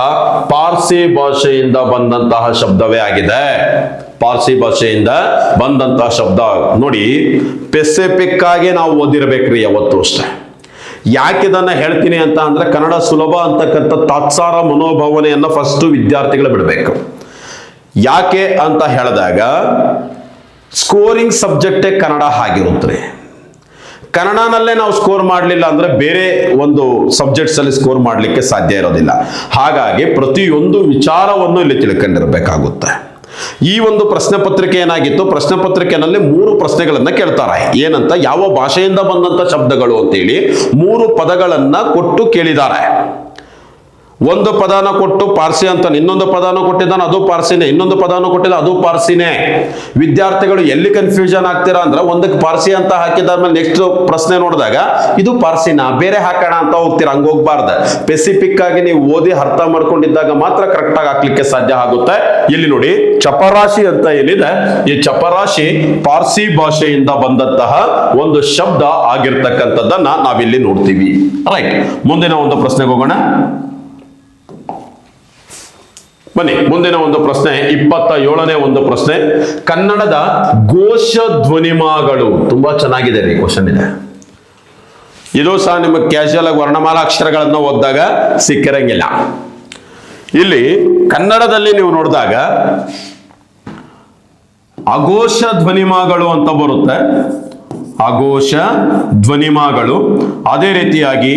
ಪಾರ್ಸಿ ಭಾಷೆಯಿಂದ ಬಂದಂತಹ ಶಬ್ದವೇ ಆಗಿದೆ. ಪಾರ್ಸಿ ಭಾಷೆಯಿಂದ ಬಂದಂತಹ ಶಬ್ದ ನೋಡಿ, ಸ್ಪೆಸಿಫಿಕ್ ಆಗಿ ನಾವು ಓದಿರಬೇಕ್ರಿ ಯಾವತ್ತೂ ಅಷ್ಟೇ. ಯಾಕೆ ಇದನ್ನ ಹೇಳ್ತೀನಿ ಅಂತ ಅಂದ್ರೆ, ಕನ್ನಡ ಸುಲಭ ಅಂತಕ್ಕಂಥ ತಾತ್ಸಾರ ಮನೋಭಾವನೆಯನ್ನ ಫಸ್ಟ್ ವಿದ್ಯಾರ್ಥಿಗಳು ಬಿಡಬೇಕು. ಯಾಕೆ ಅಂತ ಹೇಳಿದಾಗ, ಸ್ಕೋರಿಂಗ್ ಸಬ್ಜೆಕ್ಟೇ ಕನ್ನಡ ಆಗಿರುತ್ತೆ. ಕನ್ನಡನಲ್ಲೇ ನಾವು ಸ್ಕೋರ್ ಮಾಡಲಿಲ್ಲ ಅಂದ್ರೆ ಬೇರೆ ಒಂದು ಸಬ್ಜೆಕ್ಟ್ಸ್ ಅಲ್ಲಿ ಸ್ಕೋರ್ ಮಾಡಲಿಕ್ಕೆ ಸಾಧ್ಯ ಇರೋದಿಲ್ಲ. ಹಾಗಾಗಿ ಪ್ರತಿಯೊಂದು ವಿಚಾರವನ್ನು ಇಲ್ಲಿ ತಿಳ್ಕೊಂಡಿರ್ಬೇಕಾಗುತ್ತೆ. ಈ ಒಂದು ಪ್ರಶ್ನೆ ಪತ್ರಿಕೆ ಏನಾಗಿತ್ತು, ಪ್ರಶ್ನೆ ಪತ್ರಿಕೆಯಲ್ಲಿ 3 ಪ್ರಶ್ನೆಗಳನ್ನ ಕೇಳ್ತಾರೆ. ಏನಂತ, ಯಾವ ಭಾಷೆಯಿಂದ ಬಂದಂತ ಶಬ್ದಗಳು ಅಂತೇಳಿ 3 ಪದಗಳನ್ನ ಕೊಟ್ಟು ಕೇಳಿದ್ದಾರೆ. ಒಂದು ಪದಾನ ಕೊಟ್ಟು ಪಾರ್ಸಿ ಅಂತ, ಇನ್ನೊಂದು ಪದಾನ ಕೊಟ್ಟಿದ್ದಾನೆ ಅದು ಪಾರ್ಸಿನೇ, ಇನ್ನೊಂದು ಪದಾನ ಕೊಟ್ಟಿದ್ದ ಅದು ಪಾರ್ಸಿನೇ. ವಿದ್ಯಾರ್ಥಿಗಳು ಎಲ್ಲಿ ಕನ್ಫ್ಯೂಷನ್ ಆಗ್ತೀರಾ ಅಂದ್ರೆ, ಒಂದಕ್ಕೆ ಪಾರ್ಸಿ ಅಂತ ಹಾಕಿದಾದ್ಮೇಲೆ ನೆಕ್ಸ್ಟ್ ಪ್ರಶ್ನೆ ನೋಡಿದಾಗ ಇದು ಪಾರ್ಸಿನ ಬೇರೆ ಹಾಕೋಣ ಅಂತ ಹೋಗ್ತೀರಾ. ಹಂಗ ಹೋಗ್ಬಾರ್ದು. ಸ್ಪೆಸಿಫಿಕ್ ಆಗಿ ನೀವು ಓದಿ ಅರ್ಥ ಮಾಡ್ಕೊಂಡಿದ್ದಾಗ ಮಾತ್ರ ಕರೆಕ್ಟ್ ಆಗಿ ಹಾಕ್ಲಿಕ್ಕೆ ಸಾಧ್ಯ ಆಗುತ್ತೆ. ಇಲ್ಲಿ ನೋಡಿ, ಚಪರಾಶಿ ಅಂತ ಏನಿದೆ, ಈ ಚಪರಾಶಿ ಪಾರ್ಸಿ ಭಾಷೆಯಿಂದ ಬಂದಂತಹ ಒಂದು ಶಬ್ದ ಆಗಿರ್ತಕ್ಕಂಥದ್ದನ್ನ ನಾವಿಲ್ಲಿ ನೋಡ್ತೀವಿ. ರೈಟ್, ಮುಂದಿನ ಒಂದು ಪ್ರಶ್ನೆಗೆ ಹೋಗೋಣ. ಬನ್ನಿ, ಮುಂದಿನ ಒಂದು ಪ್ರಶ್ನೆ 27ನೇ ಒಂದು ಪ್ರಶ್ನೆ, ಕನ್ನಡದ ಘೋಷ ಧ್ವನಿಮಾಗಳು. ತುಂಬಾ ಚೆನ್ನಾಗಿದೆ ರೀ ಕ್ವಶನ್ ಇದೆ. ಇದು ಸಹ ನಿಮಗೆ ಕ್ಯಾಶುಯಲ್ ಆಗಿ ವರ್ಣಮಾಲಾ ಅಕ್ಷರಗಳನ್ನು ಓದಿದಾಗ ಸಿಕ್ಕಿರಂಗಿಲ್ಲ. ಇಲ್ಲಿ ಕನ್ನಡದಲ್ಲಿ ನೀವು ನೋಡಿದಾಗ ಅಘೋಷ ಧ್ವನಿಮಾಗಳು ಅಂತ ಬರುತ್ತೆ, ಅಘೋಷ ಧ್ವನಿಮಾಗಳು, ಅದೇ ರೀತಿಯಾಗಿ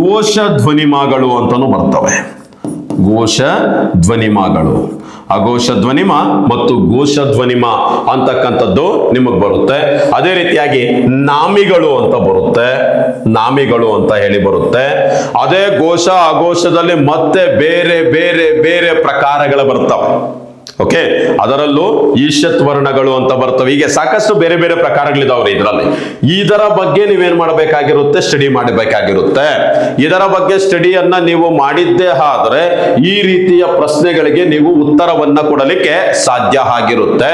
ಘೋಷ ಧ್ವನಿಮಾಗಳು ಅಂತಾನು ಬರ್ತವೆ. ಘೋಷ ಧ್ವನಿಮಾಗಳು, ಅಘೋಷ ಧ್ವನಿಮ ಮತ್ತು ಘೋಷ ಧ್ವನಿಮ ಅಂತಕ್ಕಂಥದ್ದು ನಿಮಗೆ ಬರುತ್ತೆ. ಅದೇ ರೀತಿಯಾಗಿ ನಾಮಿಗಳು ಅಂತ ಬರುತ್ತೆ, ನಾಮಿಗಳು ಅಂತ ಹೇಳಿ ಬರುತ್ತೆ. ಅದೇ ಘೋಷ ಅಘೋಷದಲ್ಲಿ ಮತ್ತೆ ಬೇರೆ ಬೇರೆ ಬೇರೆ ಪ್ರಕಾರಗಳು ಬರ್ತವೆ. ಓಕೆ, ಅದರಲ್ಲೂ ಈಶತ್ ವರ್ಣಗಳು ಅಂತ ಬರ್ತವೆ. ಹೀಗೆ ಸಾಕಷ್ಟು ಬೇರೆ ಬೇರೆ ಪ್ರಕಾರಗಳಿದಾವ್ರಿ ಇದರಲ್ಲಿ. ಇದರ ಬಗ್ಗೆ ನೀವೇನ್ ಮಾಡಬೇಕಾಗಿರುತ್ತೆ, ಸ್ಟಡಿ ಮಾಡಬೇಕಾಗಿರುತ್ತೆ. ಇದರ ಬಗ್ಗೆ ಸ್ಟಡಿಯನ್ನ ನೀವು ಮಾಡಿದ್ದೇ ಆದ್ರೆ ಈ ರೀತಿಯ ಪ್ರಶ್ನೆಗಳಿಗೆ ನೀವು ಉತ್ತರವನ್ನ ಕೊಡಲಿಕ್ಕೆ ಸಾಧ್ಯ ಆಗಿರುತ್ತೆ.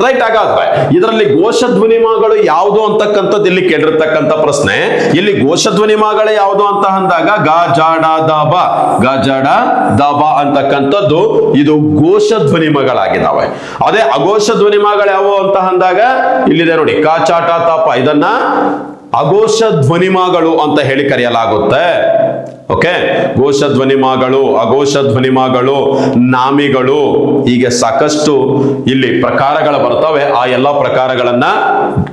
ರೈಟ್, ಹಾಗಾದ್ರೆ ಇದರಲ್ಲಿ ಘೋಷ ಧ್ವನಿಮಗಳು ಯಾವುದು ಅಂತಕ್ಕಂಥದ್ದು ಇಲ್ಲಿ ಕೇಳಿರ್ತಕ್ಕಂಥ ಪ್ರಶ್ನೆ. ಇಲ್ಲಿ ಘೋಷ ಧ್ವನಿಮಗಳು ಯಾವುದು ಅಂತ ಅಂದಾಗ ಗ ಜಾಡ ದಾಬ, ಗ ಜಾಡ ದಾಬ ಅಂತಕ್ಕಂಥದ್ದು ಇದು ಘೋಷ ಧ್ವನಿಮಗಳಾಗಿದ್ದಾವೆ. ಅದೇ ಅಘೋಷ ಧ್ವನಿಮಗಳು ಯಾವುವು ಅಂತ ಅಂದಾಗ ಇಲ್ಲಿದೆ ನೋಡಿ, ಕ ಚಾಟ ತಾಪ, ಇದನ್ನ ಅಘೋಷ ಧ್ವನಿಮಗಳು ಅಂತ ಹೇಳಿ ಕರೆಯಲಾಗುತ್ತೆ. ಓಕೆ, ಘೋಷ ಧ್ವನಿಮಗಳು, ಅಘೋಷ ಧ್ವನಿಮಗಳು, ನಾಮಿಗಳು, ಹೀಗೆ ಸಾಕಷ್ಟು ಇಲ್ಲಿ ಪ್ರಕಾರಗಳು ಬರ್ತವೆ. ಆ ಎಲ್ಲ ಪ್ರಕಾರಗಳನ್ನ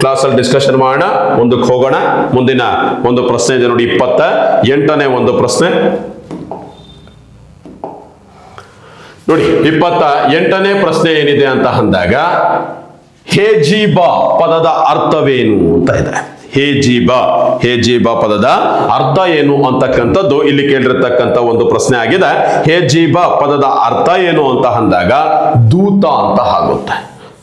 ಕ್ಲಾಸಲ್ಲಿ ಡಿಸ್ಕಷನ್ ಮಾಡೋಣ. ಮುಂದಕ್ಕೆ ಹೋಗೋಣ. ಮುಂದಿನ ಒಂದು ಪ್ರಶ್ನೆ ಇದೆ ನೋಡಿ, 28ನೇ ಒಂದು ಪ್ರಶ್ನೆ ನೋಡಿ. 28ನೇ ಪ್ರಶ್ನೆ ಏನಿದೆ ಅಂತ ಅಂದಾಗ ಹೇಜೀಬಾ ಪದದ ಅರ್ಥವೇನು ಅಂತ ಇದೆ. ಹೇಜೀಬಾ ಪದದ ಅರ್ಥ ಏನು ಅಂತಕ್ಕಂಥದ್ದು ಇಲ್ಲಿ ಕೇಳಿರ್ತಕ್ಕಂಥ ಒಂದು ಪ್ರಶ್ನೆ ಆಗಿದೆ. ಹೇಜೀಬಾ ಪದದ ಅರ್ಥ ಏನು ಅಂತ ಅಂದಾಗ ದೂತ ಅಂತ ಆಗುತ್ತೆ.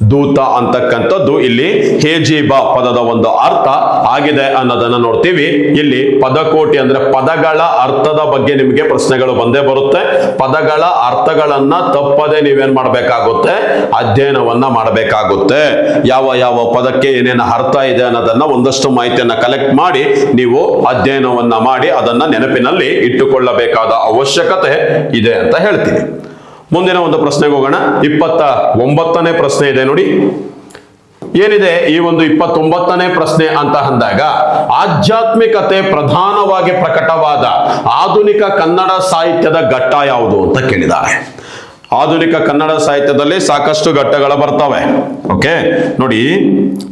ದೂತ ಅಂತಕ್ಕಂಥದ್ದು ಇಲ್ಲಿ ಹೇಜೀಬಾ ಪದದ ಒಂದು ಅರ್ಥ ಆಗಿದೆ ಅನ್ನೋದನ್ನ ನೋಡ್ತೀವಿ. ಇಲ್ಲಿ ಪದಕೋಟಿ ಅಂದ್ರೆ ಪದಗಳ ಅರ್ಥದ ಬಗ್ಗೆ ನಿಮಗೆ ಪ್ರಶ್ನೆಗಳು ಬಂದೇ ಬರುತ್ತೆ. ಪದಗಳ ಅರ್ಥಗಳನ್ನ ತಪ್ಪದೆ ನೀವೇನ್ ಮಾಡಬೇಕಾಗುತ್ತೆ, ಅಧ್ಯಯನವನ್ನ ಮಾಡಬೇಕಾಗುತ್ತೆ. ಯಾವ ಯಾವ ಪದಕ್ಕೆ ಏನೇನು ಅರ್ಥ ಇದೆ ಅನ್ನೋದನ್ನ ಒಂದಷ್ಟು ಮಾಹಿತಿಯನ್ನ ಕಲೆಕ್ಟ್ ಮಾಡಿ ನೀವು ಅಧ್ಯಯನವನ್ನ ಮಾಡಿ ಅದನ್ನ ನೆನಪಿನಲ್ಲಿ ಇಟ್ಟುಕೊಳ್ಳಬೇಕಾದ ಅವಶ್ಯಕತೆ ಇದೆ ಅಂತ ಹೇಳ್ತೀನಿ. ಮುಂದಿನ ಒಂದು ಪ್ರಶ್ನೆಗೆ ಹೋಗೋಣ. 29ನೇ ಪ್ರಶ್ನೆ ಇದೆ ನೋಡಿ. ಏನಿದೆ ಈ ಒಂದು 29ನೇ ಪ್ರಶ್ನೆ ಅಂತ ಅಂದಾಗ ಆಧ್ಯಾತ್ಮಿಕತೆ ಪ್ರಧಾನವಾಗಿ ಪ್ರಕಟವಾದ ಆಧುನಿಕ ಕನ್ನಡ ಸಾಹಿತ್ಯದ ಘಟ್ಟ ಯಾವುದು ಅಂತ ಕೇಳಿದ್ದಾರೆ. ಆಧುನಿಕ ಕನ್ನಡ ಸಾಹಿತ್ಯದಲ್ಲಿ ಸಾಕಷ್ಟು ಘಟ್ಟಗಳು ಬರ್ತವೆ. ಓಕೆ ನೋಡಿ,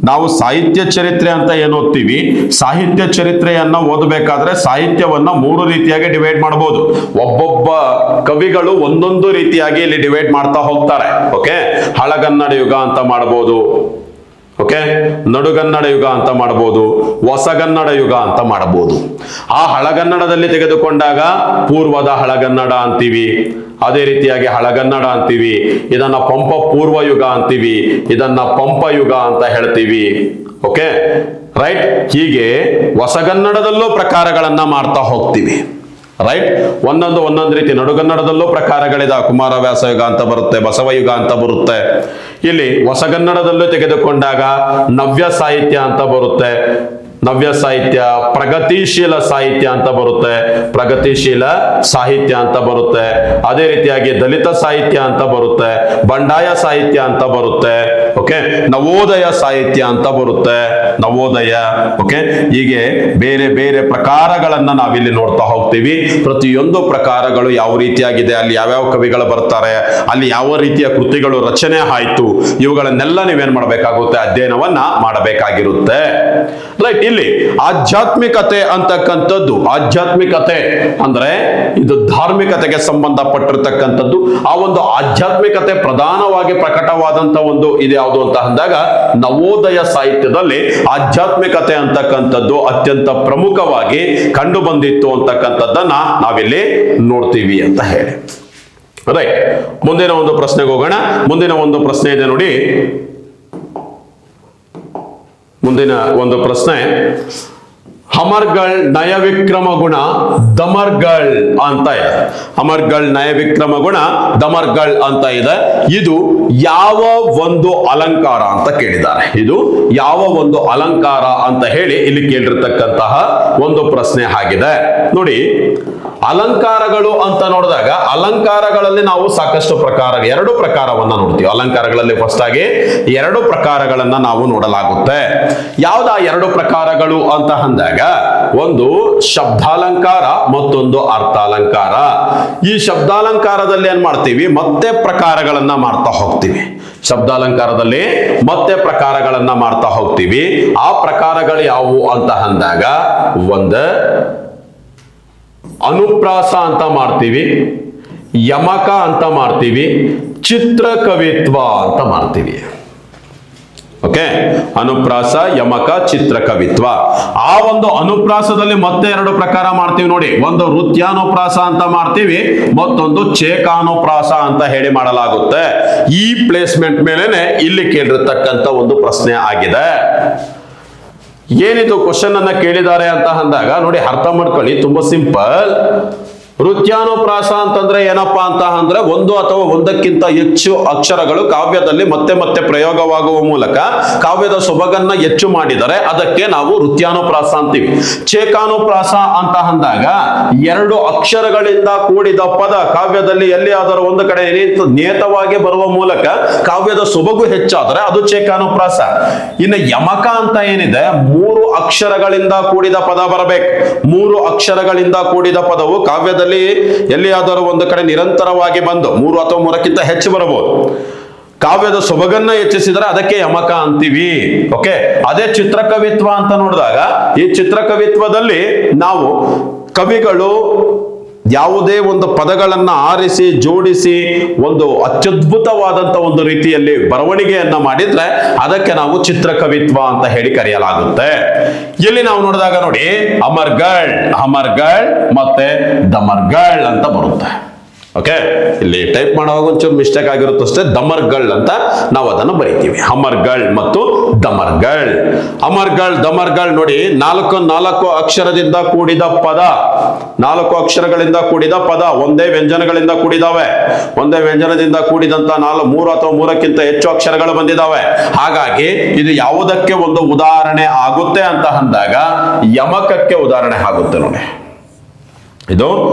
ನಾವು ಸಾಹಿತ್ಯ ಚರಿತ್ರೆ ಅಂತ ಏನು ಓದ್ತೀವಿ, ಸಾಹಿತ್ಯ ಚರಿತ್ರೆಯನ್ನ ಓದಬೇಕಾದ್ರೆ ಸಾಹಿತ್ಯವನ್ನ 3 ರೀತಿಯಾಗಿ ಡಿವೈಡ್ ಮಾಡಬಹುದು. ಒಬ್ಬೊಬ್ಬ ಕವಿಗಳು ಒಂದೊಂದು ರೀತಿಯಾಗಿ ಇಲ್ಲಿ ಡಿವೈಡ್ ಮಾಡ್ತಾ ಹೋಗ್ತಾರೆ. ಓಕೆ, ಹಳಗನ್ನಡ ಯುಗ ಅಂತ ಮಾಡಬಹುದು, ಓಕೆ, ನಡುಗನ್ನಡ ಯುಗ ಅಂತ ಮಾಡಬಹುದು, ಹೊಸಗನ್ನಡ ಯುಗ ಅಂತ ಮಾಡಬಹುದು. ಆ ಹಳಗನ್ನಡದಲ್ಲಿ ತೆಗೆದುಕೊಂಡಾಗ ಪೂರ್ವದ ಹಳಗನ್ನಡ ಅಂತೀವಿ, ಅದೇ ರೀತಿಯಾಗಿ ಹಳಗನ್ನಡ ಅಂತೀವಿ, ಇದನ್ನ ಪಂಪ ಪೂರ್ವ ಯುಗ ಅಂತೀವಿ, ಇದನ್ನ ಪಂಪ ಯುಗ ಅಂತ ಹೇಳ್ತೀವಿ. ಓಕೆ ರೈಟ್, ಹೀಗೆ ಹೊಸಗನ್ನಡದಲ್ಲೂ ಪ್ರಕಾರಗಳನ್ನ ಮಾಡ್ತಾ ಹೋಗ್ತೀವಿ. ರೈಟ್, ಒಂದೊಂದು ರೀತಿ. ನಡುಗನ್ನಡದಲ್ಲೂ ಪ್ರಕಾರಗಳಿದ, ಕುಮಾರವ್ಯಾಸ ಯುಗ ಅಂತ ಬರುತ್ತೆ, ಬಸವ ಯುಗ ಅಂತ ಬರುತ್ತೆ. ಇಲ್ಲಿ ಹೊಸಗನ್ನಡದಲ್ಲೂ ತೆಗೆದುಕೊಂಡಾಗ ನವ್ಯ ಸಾಹಿತ್ಯ ಅಂತ ಬರುತ್ತೆ, ನವ್ಯ ಸಾಹಿತ್ಯ, ಪ್ರಗತಿಶೀಲ ಸಾಹಿತ್ಯ ಅಂತ ಬರುತ್ತೆ, ಪ್ರಗತಿಶೀಲ ಸಾಹಿತ್ಯ ಅಂತ ಬರುತ್ತೆ. ಅದೇ ರೀತಿಯಾಗಿ ದಲಿತ ಸಾಹಿತ್ಯ ಅಂತ ಬರುತ್ತೆ, ಬಂಡಾಯ ಸಾಹಿತ್ಯ ಅಂತ ಬರುತ್ತೆ. ಓಕೆ, ನವೋದಯ ಸಾಹಿತ್ಯ ಅಂತ ಬರುತ್ತೆ, ನವೋದಯ. ಓಕೆ, ಹೀಗೆ ಬೇರೆ ಬೇರೆ ಪ್ರಕಾರಗಳನ್ನ ನಾವಿಲ್ಲಿ ನೋಡ್ತಾ ಹೋಗ್ತೀವಿ. ಪ್ರತಿಯೊಂದು ಪ್ರಕಾರಗಳು ಯಾವ ರೀತಿಯಾಗಿದೆ, ಅಲ್ಲಿ ಯಾವ್ಯಾವ ಕವಿಗಳು ಬರ್ತಾರೆ, ಅಲ್ಲಿ ಯಾವ ರೀತಿಯ ಕೃತಿಗಳು ರಚನೆ ಆಯ್ತು, ಇವುಗಳನ್ನೆಲ್ಲ ನೀವೇನ್ ಮಾಡಬೇಕಾಗುತ್ತೆ, ಅಧ್ಯಯನವನ್ನ ಮಾಡಬೇಕಾಗಿರುತ್ತೆ. ರೈಟ್, ಇಲ್ಲಿ ಆಧ್ಯಾತ್ಮಿಕತೆ ಅಂತಕ್ಕಂಥದ್ದು, ಆಧ್ಯಾತ್ಮಿಕತೆ ಅಂದ್ರೆ ಇದು ಧಾರ್ಮಿಕತೆಗೆ ಸಂಬಂಧಪಟ್ಟಿರ್ತಕ್ಕಂಥದ್ದು. ಆ ಒಂದು ಆಧ್ಯಾತ್ಮಿಕತೆ ಪ್ರಧಾನವಾಗಿ ಪ್ರಕಟವಾದಂತ ಒಂದು ಇದು ಯಾವುದು ಅಂತ ಅಂದಾಗ ನವೋದಯ ಸಾಹಿತ್ಯದಲ್ಲಿ ಆಧ್ಯಾತ್ಮಿಕತೆ ಅಂತಕ್ಕಂಥದ್ದು ಅತ್ಯಂತ ಪ್ರಮುಖವಾಗಿ ಕಂಡು ಬಂದಿತ್ತು ಅಂತಕ್ಕಂಥದ್ದನ್ನ ನಾವಿಲ್ಲಿ ನೋಡ್ತೀವಿ ಅಂತ ಹೇಳಿ. ರೈಟ್, ಮುಂದಿನ ಒಂದು ಪ್ರಶ್ನೆಗೆ ಹೋಗೋಣ. ಮುಂದಿನ ಒಂದು ಪ್ರಶ್ನೆ ಇದೆ ನೋಡಿ. ಮುಂದಿನ ಒಂದು ಪ್ರಶ್ನೆ, ಅಮರ್ಗಳ್ ನಯವಿಕ್ರಮ ಗುಣ ದಮರ್ಗಳ್ ಅಂತ ಇದೆ. ಅಮರ್ಗಳ್ ನಯವಿಕ್ರಮ ಗುಣ ದಮರ್ಗಳ್ ಅಂತ ಇದೆ. ಇದು ಯಾವ ಒಂದು ಅಲಂಕಾರ ಅಂತ ಕೇಳಿದ್ದಾರೆ. ಇದು ಯಾವ ಒಂದು ಅಲಂಕಾರ ಅಂತ ಹೇಳಿ ಇಲ್ಲಿ ಕೇಳಿರ್ತಕ್ಕಂತಹ ಒಂದು ಪ್ರಶ್ನೆ ಆಗಿದೆ ನೋಡಿ. ಅಲಂಕಾರಗಳು ಅಂತ ನೋಡಿದಾಗ ಅಲಂಕಾರಗಳಲ್ಲಿ ನಾವು ಸಾಕಷ್ಟು ಪ್ರಕಾರ, 2 ಪ್ರಕಾರವನ್ನ ನೋಡ್ತೀವಿ. ಅಲಂಕಾರಗಳಲ್ಲಿ ಫಸ್ಟ್ ಆಗಿ 2 ಪ್ರಕಾರಗಳನ್ನ ನಾವು ನೋಡಲಾಗುತ್ತೆ. ಯಾವ್ದಾ 2 ಪ್ರಕಾರಗಳು ಅಂತ ಅಂದಾಗ ಒಂದು ಶಬ್ದಾಲಂಕಾರ ಮತ್ತೊಂದು ಅರ್ಥಾಲಂಕಾರ. ಈ ಶಬ್ದಾಲಂಕಾರದಲ್ಲಿ ಏನ್ ಮಾಡ್ತೀವಿ, ಮತ್ತೆ ಪ್ರಕಾರಗಳನ್ನ ಮಾಡ್ತಾ ಹೋಗ್ತೀವಿ. ಶಬ್ದಾಲಂಕಾರದಲ್ಲಿ ಮತ್ತೆ ಪ್ರಕಾರಗಳನ್ನ ಮಾಡ್ತಾ ಹೋಗ್ತೀವಿ. ಆ ಪ್ರಕಾರಗಳು ಯಾವುವು ಅಂತ ಅಂದಾಗ ಒಂದು ಅನುಪ್ರಾಸ ಅಂತ ಮಾಡ್ತೀವಿ, ಯಮಕ ಅಂತ ಮಾಡ್ತೀವಿ, ಚಿತ್ರಕವಿತ್ವ ಅಂತ ಮಾಡ್ತೀವಿ. ಓಕೆ, ಅನುಪ್ರಾಸ, ಯಮಕ, ಚಿತ್ರಕವಿತ್ವ. ಆ ಒಂದು ಅನುಪ್ರಾಸದಲ್ಲಿ ಮತ್ತೆ ಎರಡು ಪ್ರಕಾರ ಮಾಡ್ತೀವಿ ನೋಡಿ. ಒಂದು ವೃತ್ಯಾನುಪ್ರಾಸ ಅಂತ ಮಾಡ್ತೀವಿ, ಮತ್ತೊಂದು ಚೇಕಾನುಪ್ರಾಸ ಅಂತ ಹೇಳಿ ಮಾಡಲಾಗುತ್ತೆ. ಈ ಪ್ಲೇಸ್ಮೆಂಟ್ ಮೇಲೆನೆ ಇಲ್ಲಿ ಕೇಳಿರ್ತಕ್ಕಂಥ ಒಂದು ಪ್ರಶ್ನೆ ಆಗಿದೆ. ಏನಿದು ಕ್ವಶನ್ ಅನ್ನ ಕೇಳಿದ್ದಾರೆ ಅಂತ ಅಂದಾಗ ನೋಡಿ, ಅರ್ಥ ಮಾಡ್ಕೊಳ್ಳಿ, ತುಂಬಾ ಸಿಂಪಲ್. ವೃತ್ಯಾನುಪ್ರಾಸ ಅಂತಂದ್ರೆ ಏನಪ್ಪಾ ಅಂತ ಅಂದ್ರೆ ಒಂದು ಅಥವಾ ಒಂದಕ್ಕಿಂತ ಹೆಚ್ಚು ಅಕ್ಷರಗಳು ಕಾವ್ಯದಲ್ಲಿ ಮತ್ತೆ ಮತ್ತೆ ಪ್ರಯೋಗವಾಗುವ ಮೂಲಕ ಕಾವ್ಯದ ಸೊಬಗನ್ನ ಹೆಚ್ಚು ಮಾಡಿದರೆ ಅದಕ್ಕೆ ನಾವು ವೃತ್ಯಾನುಪ್ರಾಸ ಅಂತೀವಿ. ಚೇಕಾನುಪ್ರಾಸ ಅಂತ ಅಂದಾಗ ಎರಡು ಅಕ್ಷರಗಳಿಂದ ಕೂಡಿದ ಪದ ಕಾವ್ಯದಲ್ಲಿ ಎಲ್ಲಿಯಾದರೂ ಒಂದು ಕಡೆ ನಿಯತವಾಗಿ ಬರುವ ಮೂಲಕ ಕಾವ್ಯದ ಸೊಬಗು ಹೆಚ್ಚಾದರೆ ಅದು ಚೇಕಾನುಪ್ರಾಸ. ಇನ್ನು ಯಮಕ ಅಂತ ಏನಿದೆ, ಮೂರು ಅಕ್ಷರಗಳಿಂದ ಕೂಡಿದ ಪದ ಬರಬೇಕು. ಮೂರು ಅಕ್ಷರಗಳಿಂದ ಕೂಡಿದ ಪದವು ಕಾವ್ಯದಲ್ಲಿ ಎಲ್ಲಿಯಾದರೂ ಒಂದು ಕಡೆ ನಿರಂತರವಾಗಿ ಬಂದು ಮೂರು ಅಥವಾ ಮೂರಕ್ಕಿಂತ ಹೆಚ್ಚು ಬರಬಹುದು. ಕಾವ್ಯದ ಸೊಬಗನ್ನ ಹೆಚ್ಚಿಸಿದರೆ ಅದಕ್ಕೆ ಯಮಕ ಅಂತೀವಿ. ಓಕೆ, ಅದೇ ಚಿತ್ರಕವಿತ್ವ ಅಂತ ನೋಡಿದಾಗ ಈ ಚಿತ್ರಕವಿತ್ವದಲ್ಲಿ ನಾವು ಕವಿಗಳು ಯಾವುದೇ ಒಂದು ಪದಗಳನ್ನ ಆರಿಸಿ ಜೋಡಿಸಿ ಒಂದು ಅತ್ಯದ್ಭುತವಾದಂತ ಒಂದು ರೀತಿಯಲ್ಲಿ ಬರವಣಿಗೆಯನ್ನ ಮಾಡಿದ್ರೆ ಅದಕ್ಕೆ ನಾವು ಚಿತ್ರಕವಿತ್ವ ಅಂತ ಹೇಳಿ ಕರೆಯಲಾಗುತ್ತೆ. ಇಲ್ಲಿ ನಾವು ನೋಡಿದಾಗ ನೋಡಿ, ಅಮರ್ಗಳ್, ಅಮರ್ಗಳ್ ಮತ್ತೆ ದಮರ್ಗಳ್ ಅಂತ ಬರುತ್ತೆ. ಓಕೆ, ಇಲ್ಲಿ ಟೈಪ್ ಮಾಡುವಾಗ ಒಂಚೂರು ಮಿಸ್ಟೇಕ್ ಆಗಿರುತ್ತಷ್ಟೇ. ದಮರ್ಗಳ್ ಅಂತ ನಾವು ಅದನ್ನು ಬರೀತೀವಿ. ಅಮರ್ಗಳ್ ಮತ್ತು ದಮರ್ಗಳ್. ಅಮರ್ಗಳ್, ದಮರ್ಗಳ್ ನೋಡಿ, ನಾಲ್ಕು ಅಕ್ಷರದಿಂದ ಕೂಡಿದ ಪದ, ನಾಲ್ಕು ಅಕ್ಷರಗಳಿಂದ ಕೂಡಿದ ಪದ, ಒಂದೇ ವ್ಯಂಜನಗಳಿಂದ ಕೂಡಿದಾವೆ. ಒಂದೇ ವ್ಯಂಜನದಿಂದ ಕೂಡಿದಂತ ಮೂರು ಅಥವಾ ಮೂರಕ್ಕಿಂತ ಹೆಚ್ಚು ಅಕ್ಷರಗಳು ಬಂದಿದ್ದಾವೆ. ಹಾಗಾಗಿ ಇದು ಯಾವುದಕ್ಕೆ ಒಂದು ಉದಾಹರಣೆ ಆಗುತ್ತೆ ಅಂತ ಅಂದಾಗ ಯಮಕಕ್ಕೆ ಉದಾಹರಣೆ ಆಗುತ್ತೆ ನೋಡಿ. ಇದು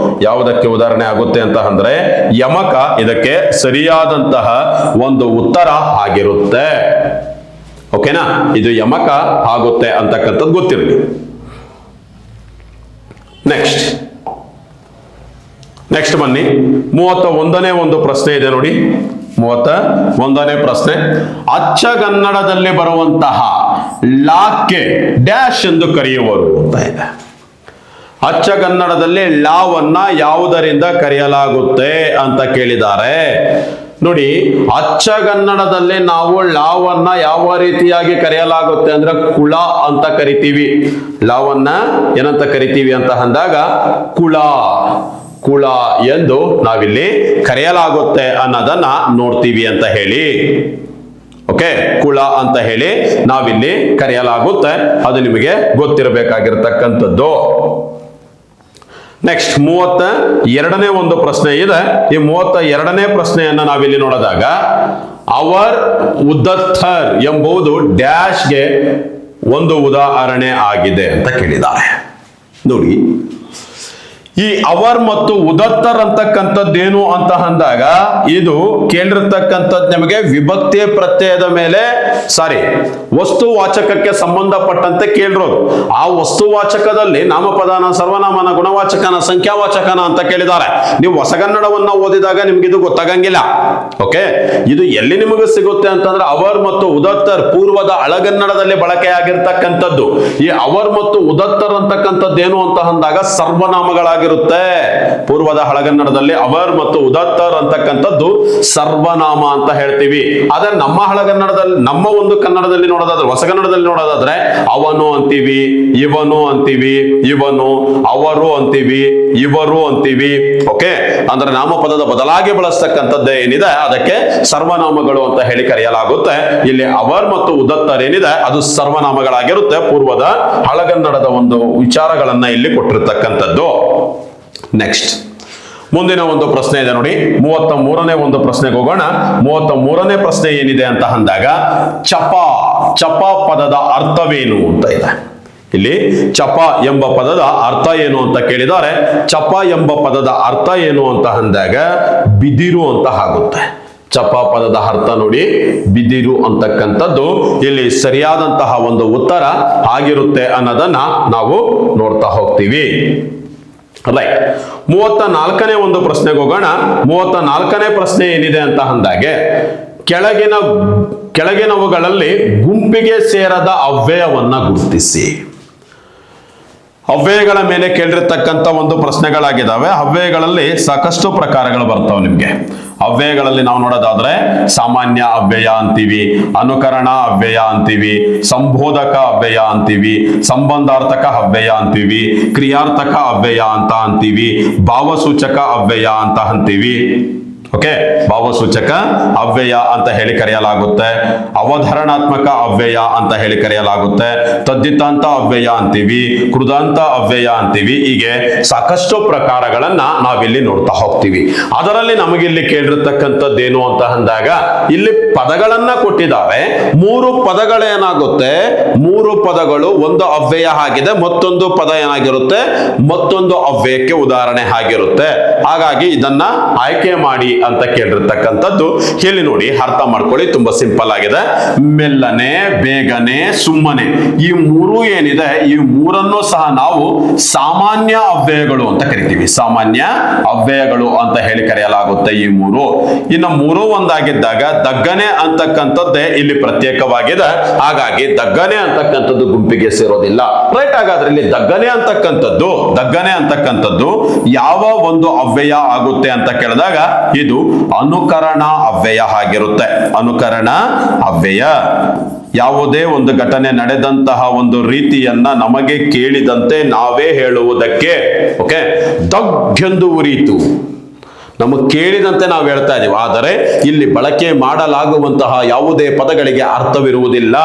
ಯಾವುದಕ್ಕೆ ಉದಾಹರಣೆ ಆಗುತ್ತೆ ಅಂತ ಅಂದ್ರೆ ಯಮಕ ಇದಕ್ಕೆ ಸರಿಯಾದಂತಹ ಒಂದು ಉತ್ತರ ಆಗಿರುತ್ತೆ. ಓಕೆನಾ, ಇದು ಯಮಕ ಆಗುತ್ತೆ ಅಂತಕ್ಕಂಥದ್ದು ಗೊತ್ತಿರಲಿ. ನೆಕ್ಸ್ಟ್ ಬನ್ನಿ, 31ನೇ ಒಂದು ಪ್ರಶ್ನೆ ಇದೆ ನೋಡಿ. 31ನೇ ಪ್ರಶ್ನೆ, ಅಚ್ಚಗನ್ನಡದಲ್ಲಿ ಬರುವಂತಹ ಲಾಕ್ಕೆ ಡ್ಯಾಶ್ ಎಂದು ಕರೆಯುವರು ಅಂತ ಇದೆ. ಅಚ್ಚಗನ್ನಡದಲ್ಲಿ ಲಾವನ್ನ ಯಾವುದರಿಂದ ಕರೆಯಲಾಗುತ್ತೆ ಅಂತ ಕೇಳಿದ್ದಾರೆ. ನೋಡಿ, ಅಚ್ಚಗನ್ನಡದಲ್ಲಿ ನಾವು ಲಾವನ್ನ ಯಾವ ರೀತಿಯಾಗಿ ಕರೆಯಲಾಗುತ್ತೆ ಅಂದ್ರೆ ಕುಳ ಅಂತ ಕರಿತೀವಿ. ಲಾವನ್ನ ಏನಂತ ಕರಿತೀವಿ ಅಂತ ಅಂದಾಗ ಕುಳ, ಕುಳ ಎಂದು ನಾವಿಲ್ಲಿ ಕರೆಯಲಾಗುತ್ತೆ ಅನ್ನೋದನ್ನ ನೋಡ್ತೀವಿ ಅಂತ ಹೇಳಿ. ಓಕೆ, ಕುಳ ಅಂತ ಹೇಳಿ ನಾವಿಲ್ಲಿ ಕರೆಯಲಾಗುತ್ತೆ. ಅದು ನಿಮಗೆ ಗೊತ್ತಿರಬೇಕಾಗಿರ್ತಕ್ಕಂಥದ್ದು. ನೆಕ್ಸ್ಟ್ 32ನೇ ಒಂದು ಪ್ರಶ್ನೆ ಇದೆ. ಈ 32ನೇ ಪ್ರಶ್ನೆಯನ್ನ ನಾವಿಲ್ಲಿ ನೋಡಿದಾಗ ಅವರ್ ಉದತ್ತರ್ ಎಂಬುದು ಡ್ಯಾಶ್ಗೆ ಒಂದು ಉದಾಹರಣೆ ಆಗಿದೆ ಅಂತ ಕೇಳಿದ್ದಾರೆ. ನೋಡಿ, ಈ ಅವರ್ ಮತ್ತು ಉದತ್ತರ್ ಅಂತಕ್ಕಂಥದ್ದೇನು ಅಂತ ಅಂದಾಗ ಇದು ಕೇಳಿರ್ತಕ್ಕಂಥದ್ದು ನಿಮಗೆ ವಿಭಕ್ತಿ ಪ್ರತ್ಯಯದ ಮೇಲೆ ವಸ್ತುವಾಚಕಕ್ಕೆ ಸಂಬಂಧಪಟ್ಟಂತೆ ಕೇಳಿರೋದು. ಆ ವಸ್ತುವಾಚಕದಲ್ಲಿ ನಾಮಪದಾನ, ಸರ್ವನಾಮನ, ಗುಣವಾಚಕನ, ಸಂಖ್ಯಾವಾಚಕನ ಅಂತ ಕೇಳಿದ್ದಾರೆ. ನೀವು ಹೊಸಗನ್ನಡವನ್ನ ಓದಿದಾಗ ನಿಮ್ಗೆ ಇದು ಗೊತ್ತಾಗಂಗಿಲ್ಲ. ಓಕೆ, ಇದು ಎಲ್ಲಿ ನಿಮಗೆ ಸಿಗುತ್ತೆ ಅಂತಂದ್ರೆ ಅವರ್ ಮತ್ತು ಉದತ್ತರ್ ಪೂರ್ವದ ಹಳಗನ್ನಡದಲ್ಲಿ ಬಳಕೆಯಾಗಿರ್ತಕ್ಕಂಥದ್ದು. ಈ ಅವರ್ ಮತ್ತು ಉದತ್ತರ್ ಅಂತಕ್ಕಂಥದ್ದೇನು ಅಂತ ಅಂದಾಗ ಸರ್ವನಾಮಗಳಾಗಿ ಪೂರ್ವದ ಹಳಗನ್ನಡದಲ್ಲಿ ಅವರ್ ಮತ್ತು ಉದತ್ತರ್ ಅಂತಕ್ಕಂಥದ್ದು ಸರ್ವನಾಮ ಅಂತ ಹೇಳ್ತೀವಿ. ಆದ್ರೆ ನಮ್ಮ ಹಳಗನ್ನಡದಲ್ಲಿ, ನಮ್ಮ ಒಂದು ಕನ್ನಡದಲ್ಲಿ ನೋಡೋದಾದ್ರೆ, ಹೊಸಗನ್ನಡದಲ್ಲಿ ನೋಡೋದಾದ್ರೆ ಅವನು ಅಂತೀವಿ, ಇವನು ಅಂತೀವಿ, ಇವನು, ಅವರು ಅಂತೀವಿ, ಇವರು ಅಂತೀವಿ. ಓಕೆ, ಅಂದ್ರೆ ನಾಮಪದದ ಬದಲಾಗಿ ಬಳಸ್ತಕ್ಕಂಥದ್ದು ಏನಿದೆ ಅದಕ್ಕೆ ಸರ್ವನಾಮಗಳು ಅಂತ ಹೇಳಿ ಕರೆಯಲಾಗುತ್ತೆ. ಇಲ್ಲಿ ಅವರ್ ಮತ್ತು ಉದತ್ತರ್ ಏನಿದೆ ಅದು ಸರ್ವನಾಮಗಳಾಗಿರುತ್ತೆ. ಪೂರ್ವದ ಹಳಗನ್ನಡದ ಒಂದು ವಿಚಾರಗಳನ್ನ ಇಲ್ಲಿ ಕೊಟ್ಟಿರ್ತಕ್ಕಂಥದ್ದು. ನೆಕ್ಸ್ಟ್ ಮುಂದಿನ ಒಂದು ಪ್ರಶ್ನೆ ಇದೆ ನೋಡಿ, 33ನೇ ಒಂದು ಪ್ರಶ್ನೆಗೆ ಹೋಗೋಣ. 33ನೇ ಪ್ರಶ್ನೆ ಏನಿದೆ ಅಂತ ಅಂದಾಗ ಚಪ, ಚಪ ಪದದ ಅರ್ಥವೇನು ಅಂತ ಇದೆ. ಇಲ್ಲಿ ಚಪ ಎಂಬ ಪದದ ಅರ್ಥ ಏನು ಅಂತ ಕೇಳಿದ್ದಾರೆ. ಚಪ ಎಂಬ ಪದದ ಅರ್ಥ ಏನು ಅಂತ ಅಂದಾಗ ಬಿದಿರು ಅಂತ ಆಗುತ್ತೆ. ಚಪ ಪದದ ಅರ್ಥ ನೋಡಿ ಬಿದಿರು ಅಂತಕ್ಕಂಥದ್ದು ಇಲ್ಲಿ ಸರಿಯಾದಂತಹ ಒಂದು ಉತ್ತರ ಆಗಿರುತ್ತೆ ಅನ್ನೋದನ್ನ ನಾವು ನೋಡ್ತಾ ಹೋಗ್ತೀವಿ. ರೈಟ್, 34ನೇ ಒಂದು ಪ್ರಶ್ನೆಗೆ ಹೋಗೋಣ. 34ನೇ ಪ್ರಶ್ನೆ ಏನಿದೆ ಅಂತ ಅಂದಾಗೆ ಕೆಳಗಿನವುಗಳಲ್ಲಿ ಗುಂಪಿಗೆ ಸೇರದ ಅವ್ಯಯವನ್ನ ಗುರುತಿಸಿ. ಅವ್ಯಯಗಳ ಮೇಲೆ ಕೇಳಿರ್ತಕ್ಕಂಥ ಒಂದು ಪ್ರಶ್ನೆಗಳಾಗಿದ್ದಾವೆ. ಅವ್ಯಯಗಳಲ್ಲಿ ಸಾಕಷ್ಟು ಪ್ರಕಾರಗಳು ಬರ್ತಾವೆ ನಿಮ್ಗೆ. ಅವ್ಯಯಗಳಲ್ಲಿ ನಾವು ನೋಡೋದಾದ್ರೆ ಸಾಮಾನ್ಯ ಅವ್ಯಯ ಅಂತೀವಿ, ಅನುಕರಣ ಅವ್ಯಯ ಅಂತೀವಿ, ಸಂಬೋಧಕ ಅವ್ಯಯ ಅಂತೀವಿ, ಸಂಬಂಧಾರ್ಥಕ ಅವ್ಯಯ ಅಂತೀವಿ, ಕ್ರಿಯಾರ್ಥಕ ಅವ್ಯಯ ಅಂತ ಅಂತೀವಿ, ಭಾವಸೂಚಕ ಅವ್ಯಯ ಅಂತ ಅಂತೀವಿ. ಓಕೆ, ಭಾವಸೂಚಕ ಅವ್ಯಯ ಅಂತ ಹೇಳಿ ಕರೆಯಲಾಗುತ್ತೆ, ಅವಧರಣಾತ್ಮಕ ಅವ್ಯಯ ಅಂತ ಹೇಳಿ ಕರೆಯಲಾಗುತ್ತೆ, ತದ್ದಿತಾಂತ ಅವ್ಯಯ ಅಂತೀವಿ, ಕೃದಾಂತ ಅವ್ಯಯ ಅಂತೀವಿ. ಹೀಗೆ ಸಾಕಷ್ಟು ಪ್ರಕಾರಗಳನ್ನ ನಾವಿಲ್ಲಿ ನೋಡ್ತಾ ಹೋಗ್ತೀವಿ. ಅದರಲ್ಲಿ ನಮಗಿಲ್ಲಿ ಕೇಳಿರ್ತಕ್ಕಂಥದ್ದೇನು ಅಂತ ಅಂದಾಗ ಇಲ್ಲಿ ಪದಗಳನ್ನ ಕೊಟ್ಟಿದ್ದಾರೆ. 3 ಪದಗಳೇನಾಗುತ್ತೆ, 3 ಪದಗಳು ಒಂದು ಅವ್ಯಯ ಆಗಿದೆ, ಮತ್ತೊಂದು ಪದ ಏನಾಗಿರುತ್ತೆ, ಮತ್ತೊಂದು ಅವ್ಯಯಕ್ಕೆ ಉದಾಹರಣೆ ಆಗಿರುತ್ತೆ. ಹಾಗಾಗಿ ಇದನ್ನ ಆಯ್ಕೆ ಮಾಡಿ ಅಂತ ಕೇಳಿರ್ತಕ್ಕಂಥದ್ದು. ಇಲ್ಲಿ ನೋಡಿ, ಅರ್ಥ ಮಾಡ್ಕೊಳ್ಳಿ, ತುಂಬಾ ಸಿಂಪಲ್ ಆಗಿದೆ. ಮೆಲ್ಲನೆ, ಬೇಗನೆ, ಸುಮ್ಮನೆ, ಈ 3 ಏನಿದೆ, ಈ 3 ಸಹ ನಾವು ಸಾಮಾನ್ಯ ಅವ್ಯಯಗಳು ಅಂತ ಕರಿತೀವಿ. ಸಾಮಾನ್ಯ ಅವ್ಯಯಗಳು ಅಂತ ಹೇಳಿ ಕರೆಯಲಾಗುತ್ತೆ ಈ 3. ಇನ್ನು 3 ಒಂದಾಗಿದ್ದಾಗ ದಗ್ಗನೆ ಅಂತಕ್ಕಂಥದ್ದೇ ಇಲ್ಲಿ ಪ್ರತ್ಯೇಕವಾಗಿದೆ. ಹಾಗಾಗಿ ದಗ್ಗನೆ ಅಂತಕ್ಕಂಥದ್ದು ಗುಂಪಿಗೆ ಸೇರೋದಿಲ್ಲ. ರೈಟ್, ಹಾಗಾದ್ರೆ ಇಲ್ಲಿ ದಗ್ಗನೆ ಅಂತಕ್ಕಂಥದ್ದು ಯಾವ ಒಂದು ಅವ್ಯಯ ಆಗುತ್ತೆ ಅಂತ ಕೇಳಿದಾಗ ಇದು ಅನುಕರಣ ಅವ್ಯಯ ಆಗಿರುತ್ತೆ. ಅನುಕರಣ ಅವ್ಯಯ ಯಾವುದೇ ಒಂದು ಘಟನೆ ನಡೆದಂತಹ ಒಂದು ರೀತಿಯನ್ನ ನಮಗೆ ಕೇಳಿದಂತೆ ನಾವೇ ಹೇಳುವುದಕ್ಕೆ, ಓಕೆ, ದಗ್ಗೆಂದು ಉರಿಯಿತು, ನಮಗೆ ಕೇಳಿದಂತೆ ನಾವು ಹೇಳ್ತಾ ಇದೀವಿ. ಆದರೆ ಇಲ್ಲಿ ಬಳಕೆ ಮಾಡಲಾಗುವಂತಹ ಯಾವುದೇ ಪದಗಳಿಗೆ ಅರ್ಥವಿರುವುದಿಲ್ಲ.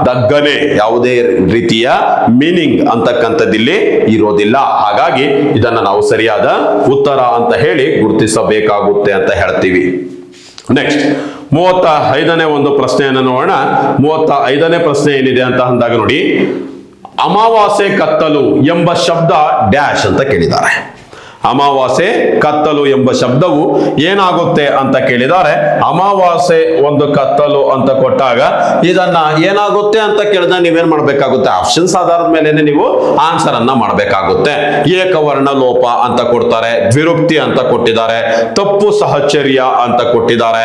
ದಗ್ಗನೆ ಯಾವುದೇ ರೀತಿಯ ಮೀನಿಂಗ್ ಅಂತಕ್ಕಂಥದ್ದಿಲ್ಲಿ ಇರೋದಿಲ್ಲ. ಹಾಗಾಗಿ ಇದನ್ನ ನಾವು ಸರಿಯಾದ ಉತ್ತರ ಅಂತ ಹೇಳಿ ಗುರುತಿಸಬೇಕಾಗುತ್ತೆ ಅಂತ ಹೇಳ್ತೀವಿ. ನೆಕ್ಸ್ಟ್ 35ನೇ ಒಂದು ಪ್ರಶ್ನೆಯನ್ನು ನೋಡೋಣ. 35ನೇ ಪ್ರಶ್ನೆ ಏನಿದೆ ಅಂತ ಅಂದಾಗ ನೋಡಿ, ಅಮಾವಾಸ್ಯೆ ಕತ್ತಲು ಎಂಬ ಶಬ್ದ ಡ್ಯಾಶ್ ಅಂತ ಕೇಳಿದ್ದಾರೆ. ಅಮಾವಾಸ್ಯೆ ಕತ್ತಲು ಎಂಬ ಶಬ್ದವು ಏನಾಗುತ್ತೆ ಅಂತ ಕೇಳಿದ್ದಾರೆ. ಅಮಾವಾಸ್ಯೆ ಒಂದು ಕತ್ತಲು ಅಂತ ಕೊಟ್ಟಾಗ ಇದನ್ನ ಏನಾಗುತ್ತೆ ಅಂತ ಕೇಳಿದಾಗ ನೀವೇನ್ ಮಾಡ್ಬೇಕಾಗುತ್ತೆ, ಆಪ್ಷನ್ಸ್ ಆಧಾರದ ಮೇಲೆ ನೀವು ಆನ್ಸರ್ ಅನ್ನ ಮಾಡಬೇಕಾಗುತ್ತೆ. ಏಕವರ್ಣ ಲೋಪ ಅಂತ ಕೊಡ್ತಾರೆ, ದ್ವಿರುಕ್ತಿ ಅಂತ ಕೊಟ್ಟಿದ್ದಾರೆ, ತಪ್ಪು ಸಹಚರ್ಯ ಅಂತ ಕೊಟ್ಟಿದ್ದಾರೆ.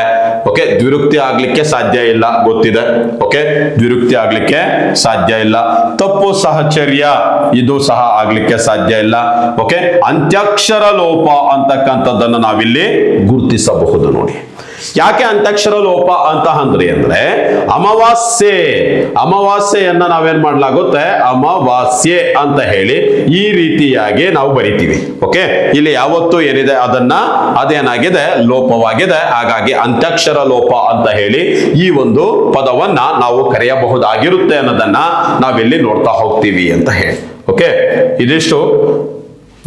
ಓಕೆ, ದ್ವಿರುಕ್ತಿ ಆಗ್ಲಿಕ್ಕೆ ಸಾಧ್ಯ ಇಲ್ಲ, ಗೊತ್ತಿದೆ. ಓಕೆ, ದ್ವಿರುಕ್ತಿ ಆಗ್ಲಿಕ್ಕೆ ಸಾಧ್ಯ ಇಲ್ಲ. ತಪ್ಪು ಸಹಚರ್ಯ ಇದು ಸಹ ಆಗ್ಲಿಕ್ಕೆ ಸಾಧ್ಯ ಇಲ್ಲ. ಓಕೆ, ಅಂತ್ಯಾಕ್ಷರ ಲೋಪ ಅಂತಕ್ಕಂಥದ್ದನ್ನ ನಾವಿಲ್ಲಿ ಗುರುತಿಸಬಹುದು. ನೋಡಿ, ಯಾಕೆ ಅಂತ್ಯಾಕ್ಷರ ಲೋಪ ಅಂತ ಅಂದ್ರೆ ಅಮಾವಾಸ್ಯೆಯನ್ನ ನಾವೇನ್ ಮಾಡ್ಲಾಗುತ್ತೆ, ಅಮಾವಾಸ್ಯೆ ಅಂತ ಹೇಳಿ ಈ ರೀತಿಯಾಗಿ ನಾವು ಬರಿತೀವಿ. ಓಕೆ, ಇಲ್ಲಿ ಯಾವತ್ತು ಏನಿದೆ ಅದೇನಾಗಿದೆ, ಲೋಪವಾಗಿದೆ. ಹಾಗಾಗಿ ಅಂತ್ಯಾಕ್ಷರ ಲೋಪ ಅಂತ ಹೇಳಿ ಈ ಒಂದು ಪದವನ್ನ ನಾವು ಕರೆಯಬಹುದಾಗಿರುತ್ತೆ ಅನ್ನೋದನ್ನ ನಾವಿಲ್ಲಿ ನೋಡ್ತಾ ಹೋಗ್ತೀವಿ ಅಂತ ಹೇಳಿ. ಓಕೆ, ಇದಿಷ್ಟು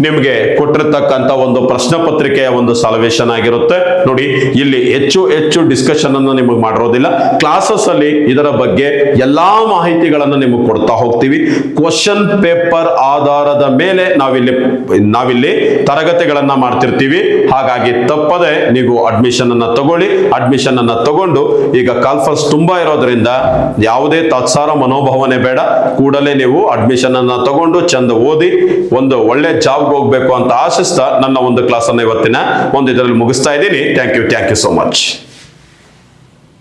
ನಿಮಗೆ ಕೊಟ್ಟಿರ್ತಕ್ಕಂಥ ಒಂದು ಪ್ರಶ್ನೆ ಪತ್ರಿಕೆಯ ಒಂದು ಸಾಲ್ವೇಷನ್ ಆಗಿರುತ್ತೆ. ನೋಡಿ, ಇಲ್ಲಿ ಹೆಚ್ಚು ಡಿಸ್ಕಷನ್ ಅನ್ನು ನಿಮಗೆ ಮಾಡಿರೋದಿಲ್ಲ. ಕ್ಲಾಸಸ್ ಅಲ್ಲಿ ಇದರ ಬಗ್ಗೆ ಎಲ್ಲಾ ಮಾಹಿತಿಗಳನ್ನು ನಿಮಗೆ ಕೊಡ್ತಾ ಹೋಗ್ತೀವಿ. ಕ್ವಶನ್ ಪೇಪರ್ ಆಧಾರದ ಮೇಲೆ ನಾವಿಲ್ಲಿ ತರಗತಿಗಳನ್ನ ಮಾಡ್ತಿರ್ತೀವಿ. ಹಾಗಾಗಿ ತಪ್ಪದೆ ನೀವು ಅಡ್ಮಿಷನ್ ಅನ್ನ ತಗೊಳ್ಳಿ. ಅಡ್ಮಿಷನ್ ಅನ್ನ ತಗೊಂಡು, ಈಗ ಕಾಲ್ಫರ್ಸ್ ತುಂಬಾ ಇರೋದ್ರಿಂದ ಯಾವುದೇ ತಾತ್ಸಾರ ಮನೋಭಾವನೆ ಬೇಡ. ಕೂಡಲೇ ನೀವು ಅಡ್ಮಿಷನ್ ಅನ್ನ ತಗೊಂಡು ಚಂದ ಓದಿ ಒಂದು ಒಳ್ಳೆ ಜಾಬ್ ಹೋಗ್ಬೇಕು ಅಂತ ಆಶಿಸ್ತಾ ನನ್ನ ಒಂದು ಕ್ಲಾಸ್ ಅನ್ನ ಇವತ್ತಿನ ಇದರಲ್ಲಿ ಮುಗಿಸ್ತಾ ಇದ್ದೀನಿ. Thank you so much.